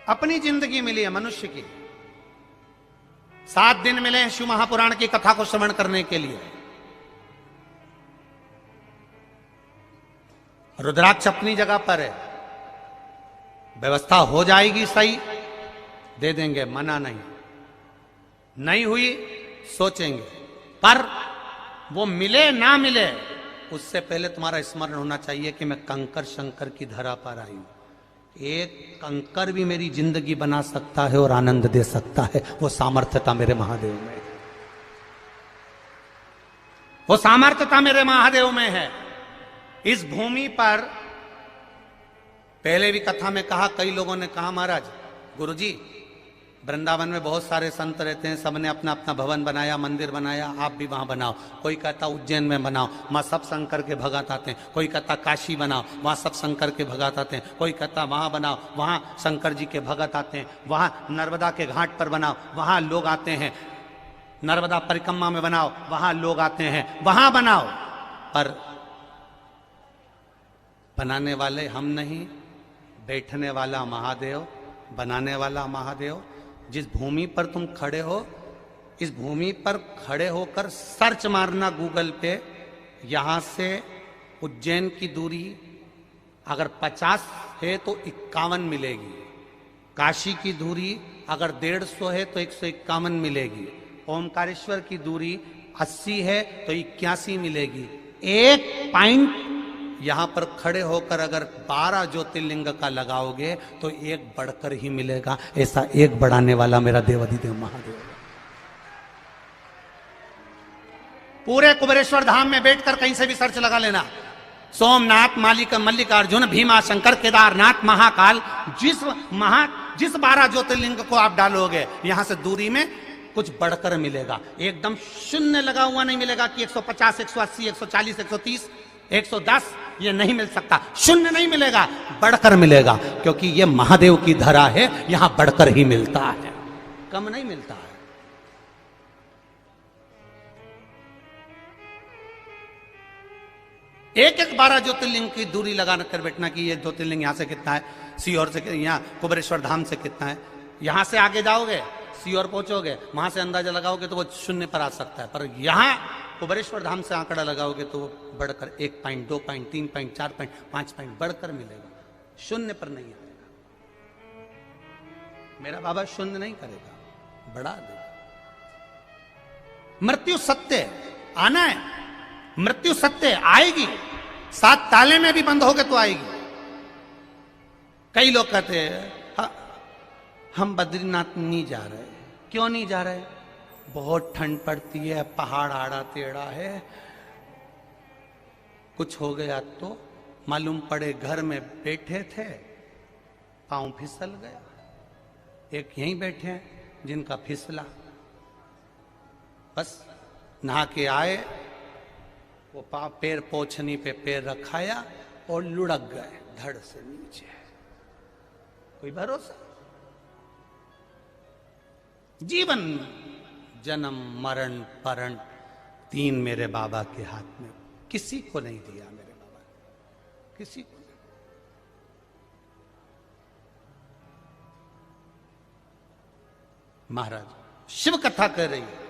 [SPEAKER 1] अपनी जिंदगी मिली है मनुष्य की, 7 दिन मिले हैं शिव महापुराण की कथा को श्रवण करने के लिए। रुद्राक्ष अपनी जगह पर है, व्यवस्था हो जाएगी सही, दे देंगे, मना नहीं। नहीं हुई सोचेंगे, पर वो मिले ना मिले उससे पहले तुम्हारा स्मरण होना चाहिए कि मैं कंकर शंकर की धरा पर आई हूं। एक कंकर भी मेरी जिंदगी बना सकता है और आनंद दे सकता है। वो सामर्थ्यता मेरे महादेव में है, वो सामर्थ्यता मेरे महादेव में है। इस भूमि पर पहले भी कथा में कहा, कई लोगों ने कहा महाराज गुरुजी वृंदावन में बहुत सारे संत रहते हैं, सबने अपना अपना भवन बनाया, मंदिर बनाया, आप भी वहां बनाओ। कोई कहता उज्जैन में बनाओ, वहां सब शंकर के भगत आते हैं। कोई कहता काशी बनाओ, वहां सब शंकर के भगत आते हैं। कोई कहता वहां बनाओ, वहां शंकर जी के भगत आते हैं। वहां नर्मदा के घाट पर बनाओ, वहां लोग आते हैं। नर्मदा परिक्रमा में बनाओ, वहां लोग आते हैं। वहां बनाओ, पर बनाने वाले हम नहीं, बैठने वाला महादेव, बनाने वाला महादेव। जिस भूमि पर तुम खड़े हो, इस भूमि पर खड़े होकर सर्च मारना गूगल पे, यहां से उज्जैन की दूरी अगर 50 है तो 51 मिलेगी। काशी की दूरी अगर 150 है तो 151 मिलेगी। ओमकारेश्वर की दूरी 80 है तो 81 मिलेगी। एक पॉइंट यहां पर खड़े होकर अगर 12 ज्योतिर्लिंग का लगाओगे तो एक बढ़कर ही मिलेगा। ऐसा एक बढ़ाने वाला मेरा देवाधिदेव महादेव है। पूरे कुबेरेश्वर धाम में बैठकर कहीं से भी सर्च लगा लेना, सोमनाथ, मल्लिकार्जुन, भीमा शंकर, केदारनाथ, महाकाल, जिस 12 ज्योतिर्लिंग को आप डालोगे यहां से दूरी में कुछ बढ़कर मिलेगा। एकदम शून्य लगा हुआ नहीं मिलेगा कि 150, 180, 140, 130, 110, ये नहीं मिल सकता। शून्य नहीं मिलेगा, बढ़कर मिलेगा, क्योंकि ये महादेव की धरा है, यहां बढ़कर ही मिलता है, कम नहीं मिलता है। एक 12 ज्योतिर्लिंग की दूरी लगा कर बैठना कि ये ज्योतिर्लिंग यहां से कितना है, सीहोर से, यहां कुबेरेश्वर धाम से कितना है। यहां से आगे जाओगे, सीहोर पहुंचोगे, वहां से अंदाजा लगाओगे तो वो शून्य पर आ सकता है। पर यहां कुबेरेश्वर धाम से आंकड़ा लगाओगे तो वो बढ़कर 1 point, 2 point, 3 point, 4 point, 5 point बढ़कर मिलेगा, शून्य पर नहीं आएगा। मेरा बाबा शून्य नहीं करेगा, बढ़ा देगा। मृत्यु सत्य आना है, मृत्यु सत्य आएगी, 7 ताले में भी बंद होगे तो आएगी। कई लोग कहते हैं हम बद्रीनाथ नहीं जा रहे। क्यों नहीं जा रहे? बहुत ठंड पड़ती है, पहाड़ आड़ा टेढ़ा है, कुछ हो गया तो मालूम पड़े घर में बैठे थे, पांव फिसल गया। एक यहीं बैठे हैं जिनका फिसला, बस नहा के आए, वो पैर पोछनी पे पैर रखाया और लुढ़क गए धड़ से नीचे। कोई भरोसा? जीवन जन्म मरण परण 3 मेरे बाबा के हाथ में, किसी को नहीं दिया मेरे बाबा ने, किसी को नहीं। महाराज शिव कथा कह रही है,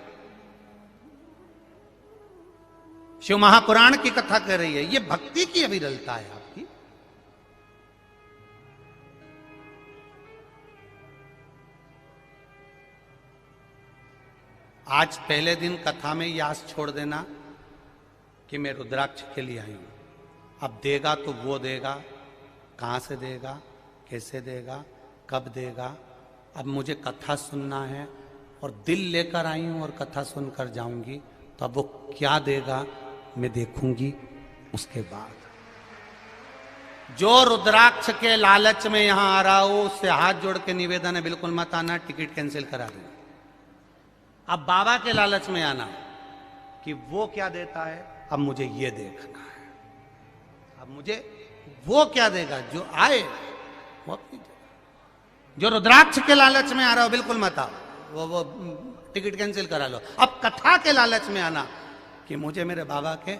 [SPEAKER 1] शिव महापुराण की कथा कह रही है। ये भक्ति की अविरलता है आपकी। आज पहले दिन कथा में ये आस छोड़ देना कि मैं रुद्राक्ष के लिए आई हूं। अब देगा तो वो देगा, कहां से देगा, कैसे देगा, कब देगा। अब मुझे कथा सुनना है और दिल लेकर आई हूं और कथा सुनकर जाऊंगी, तो अब वो क्या देगा मैं देखूंगी। उसके बाद जो रुद्राक्ष के लालच में यहां आ रहा हो उससे हाथ जोड़ के निवेदन है, बिल्कुल मत आना, टिकट कैंसिल करा देना। अब बाबा के लालच में आना कि वो क्या देता है, अब मुझे ये देखना है, अब मुझे वो क्या देगा, जो आए वो अपनी देगा। जो रुद्राक्ष के लालच में आ रहा हो बिल्कुल मत आओ, वो टिकट कैंसिल करा लो। अब कथा के लालच में आना कि मुझे मेरे बाबा के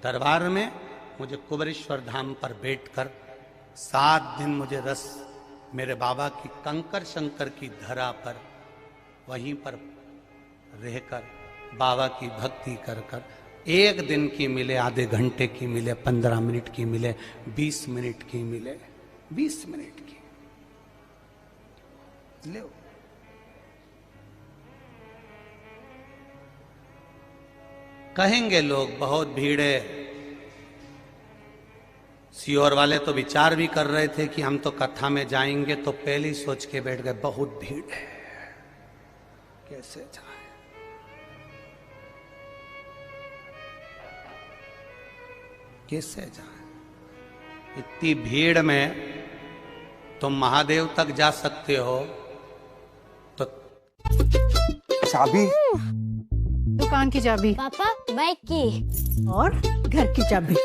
[SPEAKER 1] दरबार में, मुझे कुबेरेश्वर धाम पर बैठकर 7 दिन मुझे रस मेरे बाबा की कंकर शंकर की धरा पर वहीं पर रहकर बाबा की भक्ति कर कर, 1 दिन की मिले, आधे घंटे की मिले, 15 मिनट की मिले, 20 मिनट की मिले, 20 मिनट की ले। कहेंगे लोग बहुत भीड़ है, सीहोर वाले तो विचार भी कर रहे थे कि हम तो कथा में जाएंगे, तो पहले ही सोच के बैठ गए बहुत भीड़ है, कैसे जाए। कैसे जाए इतनी भीड़ में? तुम महादेव तक जा सकते हो तो
[SPEAKER 2] चाबी,
[SPEAKER 3] दुकान की चाबी,
[SPEAKER 4] पापा बाइक की,
[SPEAKER 3] और घर की चाबी।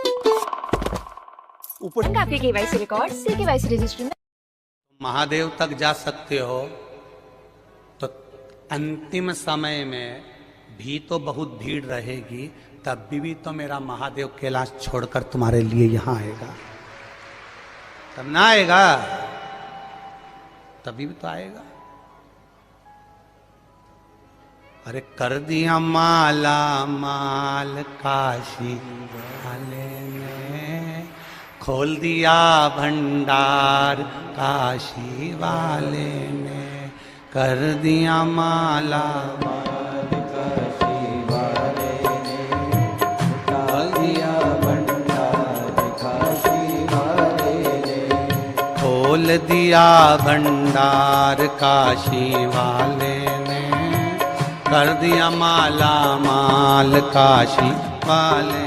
[SPEAKER 2] ऊपर
[SPEAKER 4] आपके केवाईसी रिकॉर्ड से केवाईसी रजिस्टर में।
[SPEAKER 1] महादेव तक जा सकते हो तो अंतिम समय में भी तो बहुत भीड़ रहेगी, तब भी तो मेरा महादेव कैलाश छोड़कर तुम्हारे लिए यहां आएगा, तब ना आएगा? तभी भी तो आएगा। अरे कर दिया माला माल काशी वाले ने, खोल दिया भंडार काशी वाले ने, कर दिया माला माल काशी वाले ने, खोल दिया भंडार काशी वाले ने, खोल दिया भंडार काशी वाले ने, कर दिया माला माल काशी वाले।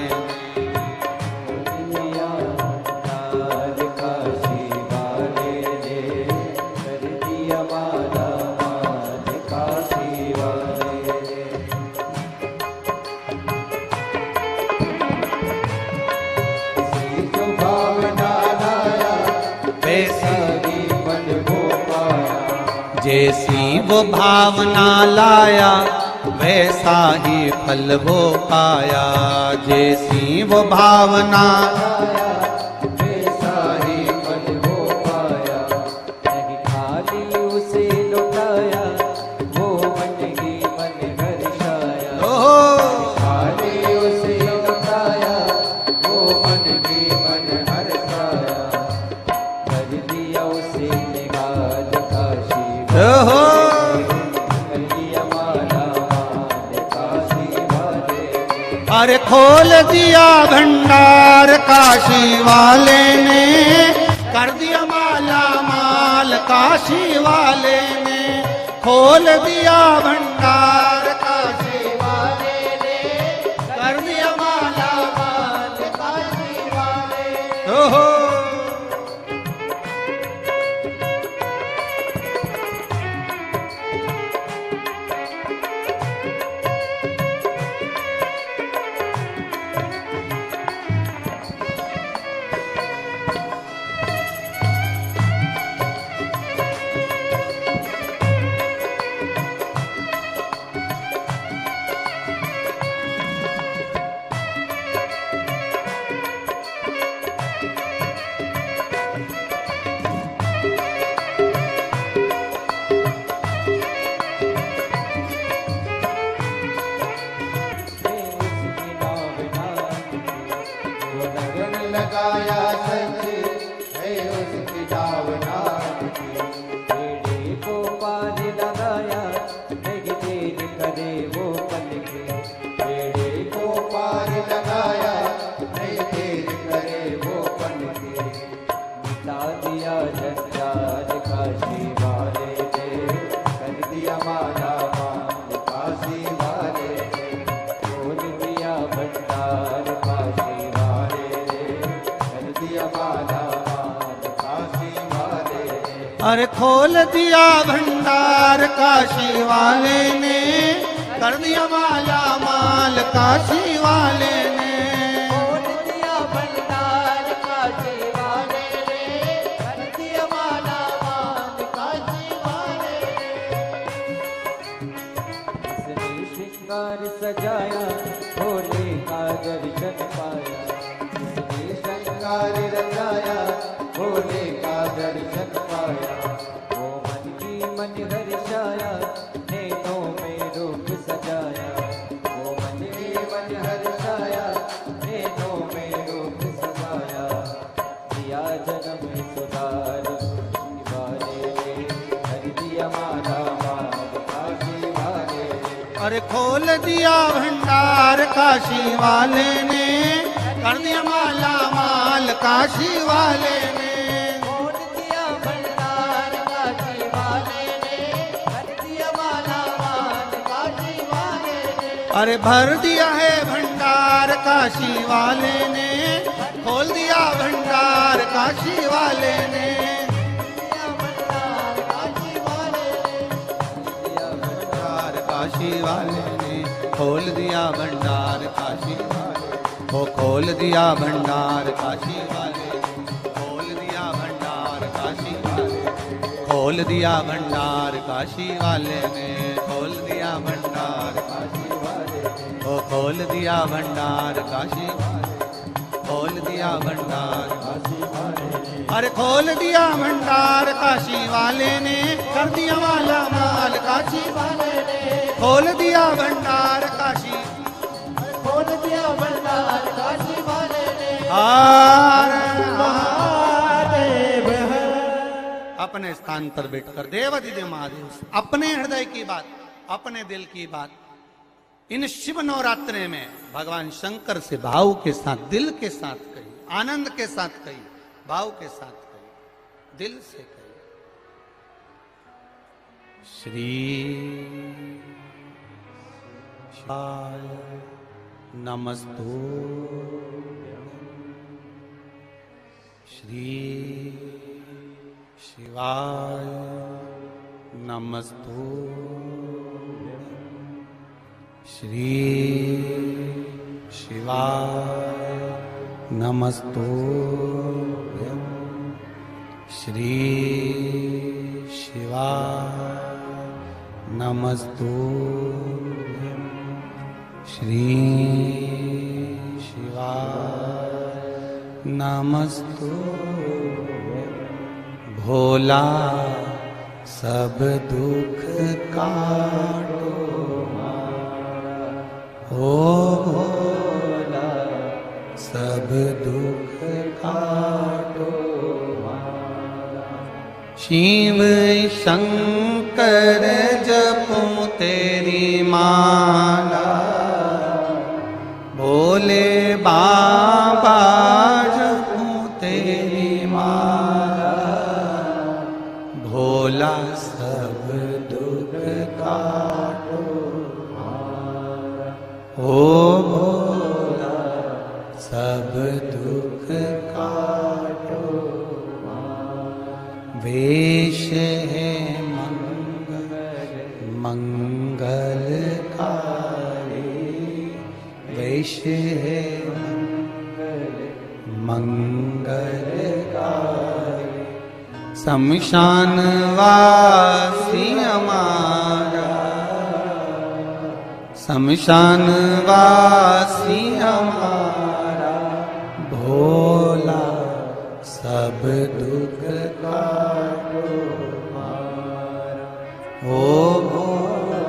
[SPEAKER 1] जैसी वो भावना लाया वैसा ही फल वो पाया, जैसी वो भावना लाया वैसा ही फल वो पाया, नहीं खाली उसे लौटाया वो मन ही मन हर्षाया, खाली उसे लौटाया वो मन ही मन हर्षाया, कर दिया उसे निगाह काशी। अरे खोल दिया भंडार काशी वाले ने, कर दिया माला माल काशी वाले ने, खोल दिया भंडार काशी वाले ने, कर दिया माला माल काशी वाले। ओहो लगाया सच है उसकी डावनाथ की, बेड़े को पार लगाया नहीं देर करे वो पल के, बेड़े को पार लगाया नहीं देर करे वो पल के, मिटा दिया जंजाल काशी वाले ने, कर दिया माला माल काशी वाले ने, खोल दिया भंडार काशी वाले ने, कर दिया माला माल काशी वाले ने। अरे खोल दिया भंडार काशी वाले ने, कर दिया माला माल काशी वाले ने, खोल दिया भंडार काशी वाले ने, कर दिया माला माल काशी वाले ने। इसने श्रृंगार सजाया भोले का दर्शन पाया, इसने श्रृंगार रचाया भोले का दर्शन पाया, वो मन की मन हर्षाया नैनों में रूप सजाया, वो मन की मन हर्षाया नैनों में रूप सजाया, दिया जन्म सुधार वाले ने, कर दिया माला माल काशी वाले ने। अरे खोल दिया भंडार काशी वाले ने, कर दिया माला माल काशी वाले ने,
[SPEAKER 5] खोल दिया भंडार काशी वाले ने, भर दिया मालामाल काशी वाले ने।
[SPEAKER 1] अरे भर दिया है भंडार काशी वाले ने, खोल दिया भंडार काशी वाले ने,
[SPEAKER 5] दिया भंडार काशी वाले ने, दिया
[SPEAKER 1] भंडार काशी वाले ने, खोल दिया भंडार काशी वाले, वो खोल दिया भंडार काशी वाले, खोल दिया भंडार काशी वाले, खोल दिया भंडार काशी वाले ने, खोल दिया भंडार काशी वाले, वो खोल दिया भंडार काशी वाले, खोल दिया भंडार काशी वाले, अरे खोल दिया भंडार काशी वाले ने, कर दिया माला माल काशी वाले ने, खोल दिया भंडार काशी,
[SPEAKER 5] खोल दिया भंडार काशी वाले ने।
[SPEAKER 1] हर
[SPEAKER 5] महादेव है।
[SPEAKER 1] अपने स्थान पर बैठकर देवाधिदेव महादेव से अपने हृदय की बात, अपने दिल की बात इन शिव नवरात्रे में भगवान शंकर से भाव के साथ, दिल के साथ कही, आनंद के साथ कही, भाव के साथ कही, दिल से कही। श्री शिवाय नमस्तु, श्री शिवाय नमस्तु, श्री शिवाय नमस्तु, श्री शिवाय नमस्तु, श्री शिवाय नमस्तु। भोला सब दुख काटो, ओ भोला सब दुख काटो, शिव शंकर जपूं तेरी माला, भोले बाबा जपूं तेरी माला, भोला सब दुख काटो, ओ भोला सब दुख काटो। वेश है मंगलकारी, वेश है मंगलकारी, शमशान वासी हमारा, शमशान वासी हमारा, भोला सब दुख काटो हमारा, ओ भोला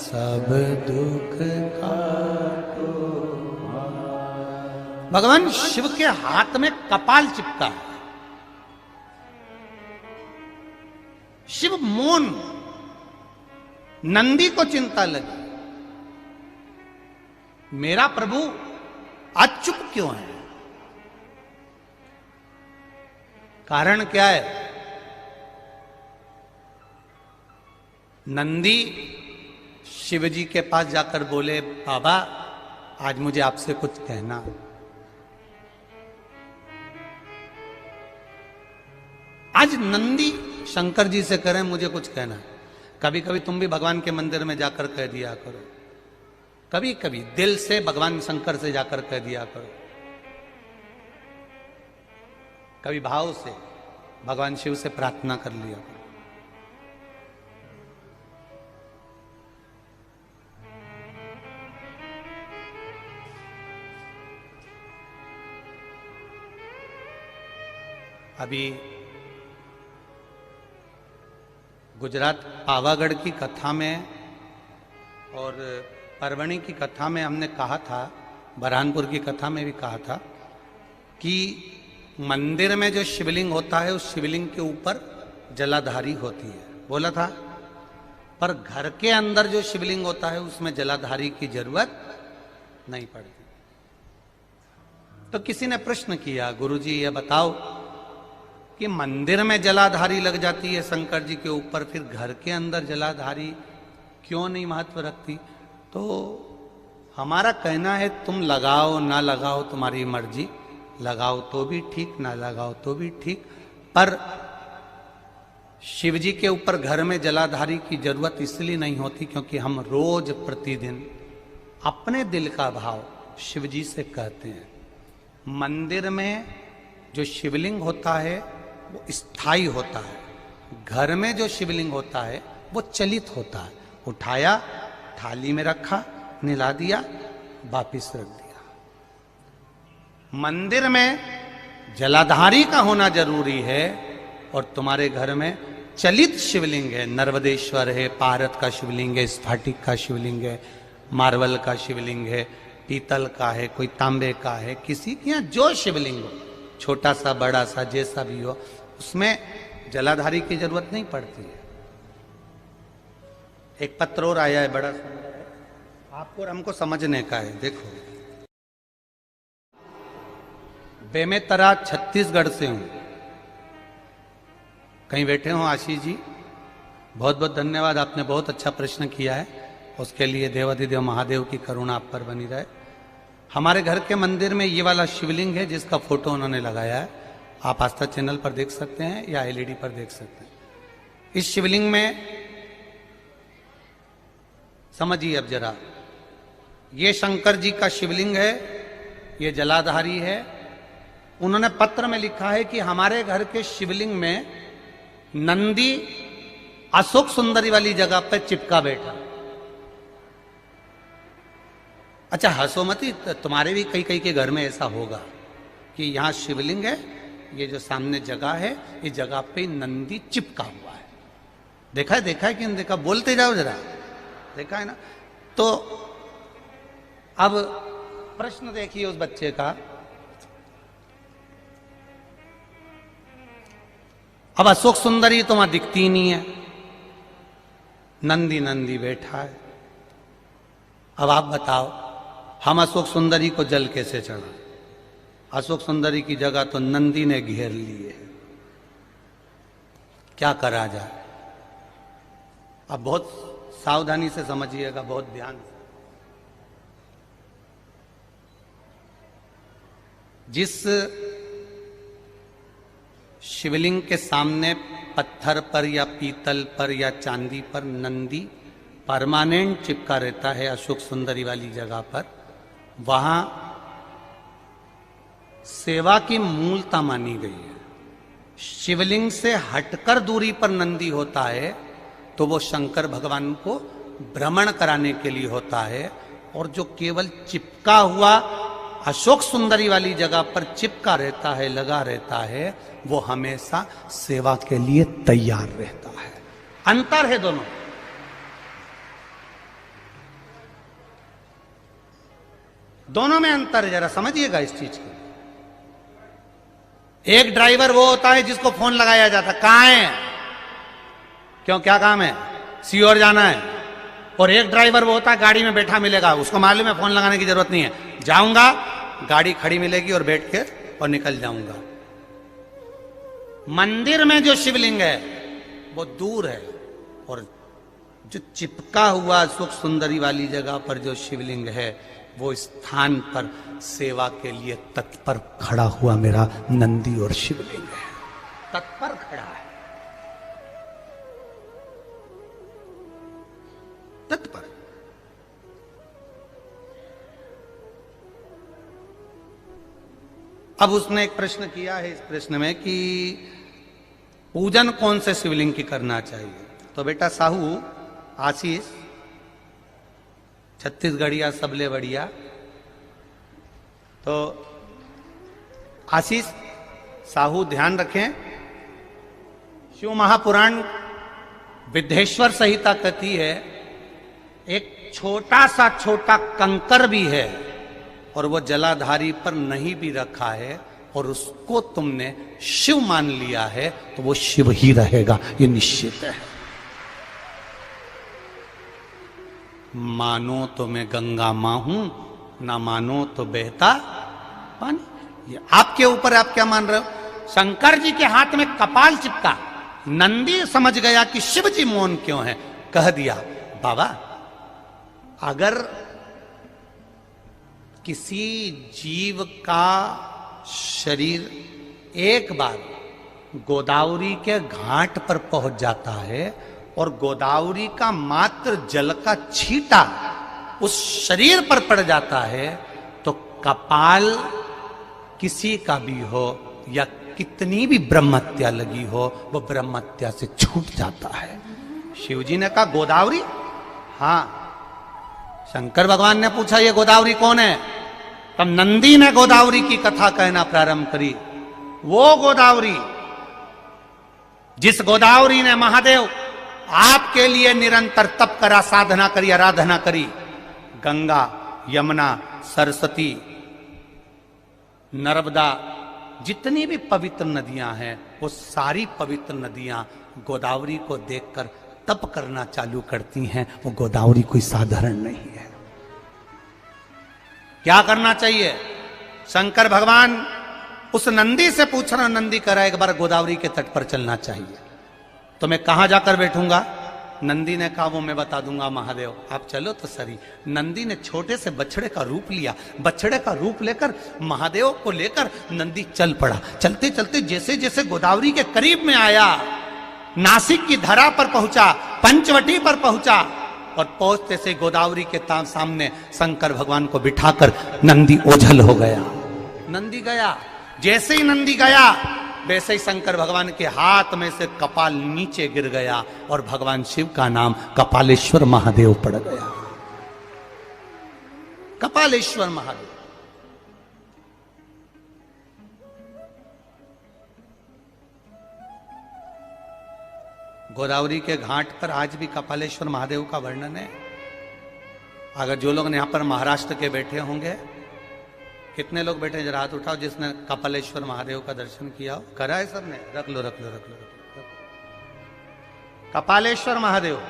[SPEAKER 1] सब दुख काटो हमारा। भगवान शिव के हाथ में कपाल चिपका है, शिव मौन, नंदी को चिंता लगी, मेरा प्रभु आज चुप क्यों है? कारण क्या है? नंदी शिवजी के पास जाकर बोले, बाबा आज मुझे आपसे कुछ कहना। आज नंदी शंकर जी से करें मुझे कुछ कहना। कभी कभी तुम भी भगवान के मंदिर में जाकर कह दिया करो, कभी कभी दिल से भगवान शंकर से जाकर कह दिया करो, कभी भाव से भगवान शिव से प्रार्थना कर लिया करो। अभी गुजरात पावागढ़ की कथा में और परवणी की कथा में हमने कहा था, बरहानपुर की कथा में भी कहा था कि मंदिर में जो शिवलिंग होता है उस शिवलिंग के ऊपर जलाधारी होती है, बोला था। पर घर के अंदर जो शिवलिंग होता है उसमें जलाधारी की जरूरत नहीं पड़ती। तो किसी ने प्रश्न किया, गुरुजी ये बताओ कि मंदिर में जलाधारी लग जाती है शंकर जी के ऊपर, फिर घर के अंदर जलाधारी क्यों नहीं महत्व रखती? तो हमारा कहना है तुम लगाओ ना लगाओ तुम्हारी मर्जी, लगाओ तो भी ठीक ना लगाओ तो भी ठीक, पर शिव जी के ऊपर घर में जलाधारी की जरूरत इसलिए नहीं होती क्योंकि हम रोज प्रतिदिन अपने दिल का भाव शिव जी से कहते हैं। मंदिर में जो शिवलिंग होता है वो स्थायी होता है, घर में जो शिवलिंग होता है वो चलित होता है। उठाया, थाली में रखा, निला दिया, वापिस रख दिया। मंदिर में जलाधारी का होना जरूरी है और तुम्हारे घर में चलित शिवलिंग है, नर्मदेश्वर है, पारत का शिवलिंग है, स्फटिक का शिवलिंग है, मार्बल का शिवलिंग है, पीतल का है, कोई तांबे का है, किसी के यहाँ जो शिवलिंग हो, छोटा सा बड़ा सा जैसा भी हो, उसमें जलाधारी की जरूरत नहीं पड़ती है। एक पत्र और आया है, बड़ा सुंदर है, आपको और हमको समझने का है। देखो, बेमेतरा छत्तीसगढ़ से हूं, कहीं बैठे हो आशीष जी, बहुत बहुत धन्यवाद, आपने बहुत अच्छा प्रश्न किया है, उसके लिए देवाधिदेव महादेव की करुणा आप पर बनी रहे। हमारे घर के मंदिर में ये वाला शिवलिंग है जिसका फोटो उन्होंने लगाया है, आप आस्था चैनल पर देख सकते हैं या एलईडी पर देख सकते हैं। इस शिवलिंग में समझिए अब जरा, ये शंकर जी का शिवलिंग है, ये जलाधारी है। उन्होंने पत्र में लिखा है कि हमारे घर के शिवलिंग में नंदी अशोक सुंदरी वाली जगह पर चिपका बैठा। अच्छा हंसो मत, तुम्हारे भी कई कई के घर में ऐसा होगा कि यहां शिवलिंग है, ये जो सामने जगह है, इस जगह पे नंदी चिपका हुआ है। देखा है कि नहीं देखा? बोलते जाओ जरा, देखा है ना? तो अब प्रश्न देखिए उस बच्चे का। अब अशोक सुंदरी तो वहां दिखती ही नहीं है, नंदी बैठा है। अब आप बताओ, हम अशोक सुंदरी को जल कैसे चढ़ा? अशोक सुंदरी की जगह तो नंदी ने घेर ली है, क्या करा जाए? अब बहुत सावधानी से समझिएगा, बहुत ध्यान से। जिस शिवलिंग के सामने पत्थर पर या पीतल पर या चांदी पर नंदी परमानेंट चिपका रहता है अशोक सुंदरी वाली जगह पर, वहां सेवा की मूलता मानी गई है। शिवलिंग से हटकर दूरी पर नंदी होता है तो वो शंकर भगवान को भ्रमण कराने के लिए होता है, और जो केवल चिपका हुआ अशोक सुंदरी वाली जगह पर चिपका रहता है, लगा रहता है, वो हमेशा सेवा के लिए तैयार रहता है। अंतर है दोनों। दोनों में अंतर है, जरा समझिएगा इस चीज को। एक ड्राइवर वो होता है जिसको फोन लगाया जाता, कहां है, क्यों, क्या काम है, सीओर जाना है। और एक ड्राइवर वो होता है गाड़ी में बैठा मिलेगा, उसको मालूम है फोन लगाने की जरूरत नहीं है, जाऊंगा, गाड़ी खड़ी मिलेगी और बैठ के और निकल जाऊंगा। मंदिर में जो शिवलिंग है वो दूर है, और जो चिपका हुआ अशोक सुंदरी वाली जगह पर जो शिवलिंग है वो स्थान पर सेवा के लिए तत्पर खड़ा हुआ मेरा नंदी और शिवलिंग है, तत्पर खड़ा है, तत्पर। अब उसने एक प्रश्न किया है इस प्रश्न में कि पूजन कौन से शिवलिंग की करना चाहिए? तो बेटा साहू आशीष छत्तीसगढ़िया सबले बढ़िया, तो आशीष साहू ध्यान रखें, शिव महापुराण विद्धेश्वर संहिता कहती है एक छोटा सा छोटा कंकर भी है और वो जलाधारी पर नहीं भी रखा है और उसको तुमने शिव मान लिया है तो वो शिव ही रहेगा, ये निश्चित है। मानो तो मैं गंगा मां हूं, ना मानो तो बहता पानी। ये आपके ऊपर, आप क्या मान रहे हो? शंकर जी के हाथ में कपाल चिपका, नंदी समझ गया कि शिव जी मौन क्यों है, कह दिया बाबा अगर किसी जीव का शरीर एक बार गोदावरी के घाट पर पहुंच जाता है और गोदावरी का मात्र जल का छींटा उस शरीर पर पड़ जाता है तो कपाल किसी का भी हो या कितनी भी ब्रह्महत्या लगी हो वो ब्रह्महत्या से छूट जाता है। शिव जी ने कहा गोदावरी? हाँ। शंकर भगवान ने पूछा ये गोदावरी कौन है? तब नंदी ने गोदावरी की कथा कहना प्रारंभ करी। वो गोदावरी जिस गोदावरी ने महादेव आपके लिए निरंतर तप करा, साधना करी, आराधना करी, गंगा, यमुना, सरस्वती, नर्मदा, जितनी भी पवित्र नदियां हैं वो सारी पवित्र नदियां गोदावरी को देखकर तप करना चालू करती हैं। वो गोदावरी कोई साधारण नहीं है। क्या करना चाहिए? शंकर भगवान उस नंदी से पूछ रहा, नंदी कह रहा एक बार गोदावरी के तट पर चलना चाहिए। तो मैं कहां जाकर बैठूंगा? नंदी ने कहा वो मैं बता दूंगा महादेव, आप चलो तो सही। नंदी ने छोटे से बछड़े का रूप लिया, बछड़े का रूप लेकर महादेव को लेकर नंदी चल पड़ा। चलते चलते जैसे जैसे गोदावरी के करीब में आया, नासिक की धरा पर पहुंचा, पंचवटी पर पहुंचा और पहुंचते से गोदावरी के सामने शंकर भगवान को बिठाकर नंदी ओझल हो गया। नंदी गया, जैसे ही नंदी गया वैसे ही शंकर भगवान के हाथ में से कपाल नीचे गिर गया और भगवान शिव का नाम कपालेश्वर महादेव पड़ गया। कपालेश्वर महादेव। गोदावरी के घाट पर आज भी कपालेश्वर महादेव का वर्णन है। अगर जो लोग यहां पर महाराष्ट्र के बैठे होंगे, कितने लोग बैठे जरा हाथ उठाओ जिसने कपालेश्वर महादेव का दर्शन किया हो? करा है सबने? रख लो रख लो रख लो, रख लो। कपालेश्वर महादेव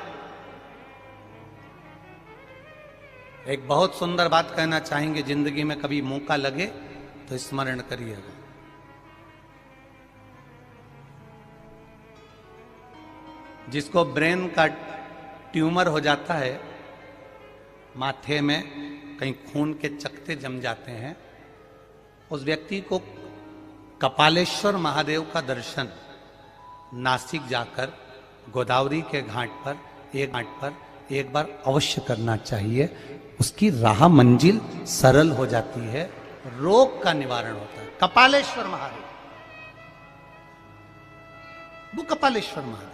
[SPEAKER 1] एक बहुत सुंदर बात कहना चाहेंगे, जिंदगी में कभी मौका लगे तो स्मरण करिएगा। जिसको ब्रेन का ट्यूमर हो जाता है, माथे में कहीं खून के चकते जम जाते हैं, उस व्यक्ति को कपालेश्वर महादेव का दर्शन नासिक जाकर गोदावरी के घाट पर एक बार अवश्य करना चाहिए। उसकी राह मंजिल सरल हो जाती है, रोग का निवारण होता है। कपालेश्वर महादेव, वो कपालेश्वर महादेव।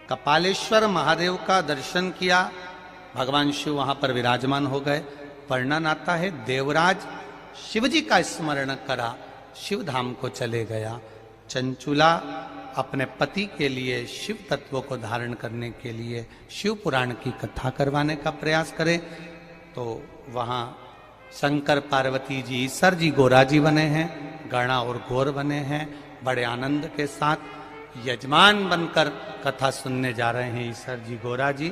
[SPEAKER 1] कपालेश्वर महादेव का दर्शन किया, भगवान शिव वहां पर विराजमान हो गए। वर्णन आता है देवराज शिवजी का स्मरण करा, शिव धाम को चले गया। चंचुला अपने पति के लिए शिव तत्व को धारण करने के लिए शिव पुराण की कथा करवाने का प्रयास करे तो वहां शंकर पार्वती जी, ईश्वर जी गोरा जी बने हैं, गणा और गौर बने हैं। बड़े आनंद के साथ यजमान बनकर कथा सुनने जा रहे हैं ईश्वर जी गोरा जी,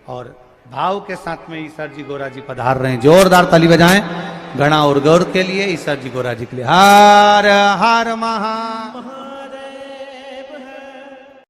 [SPEAKER 1] और भाव के साथ में ईश्वर जी गोरा जी पधार रहे हैं। जोरदार ताली बजाएं गणा और गौर के लिए, ईश्वर जी गोरा जी के लिए। हर हर महा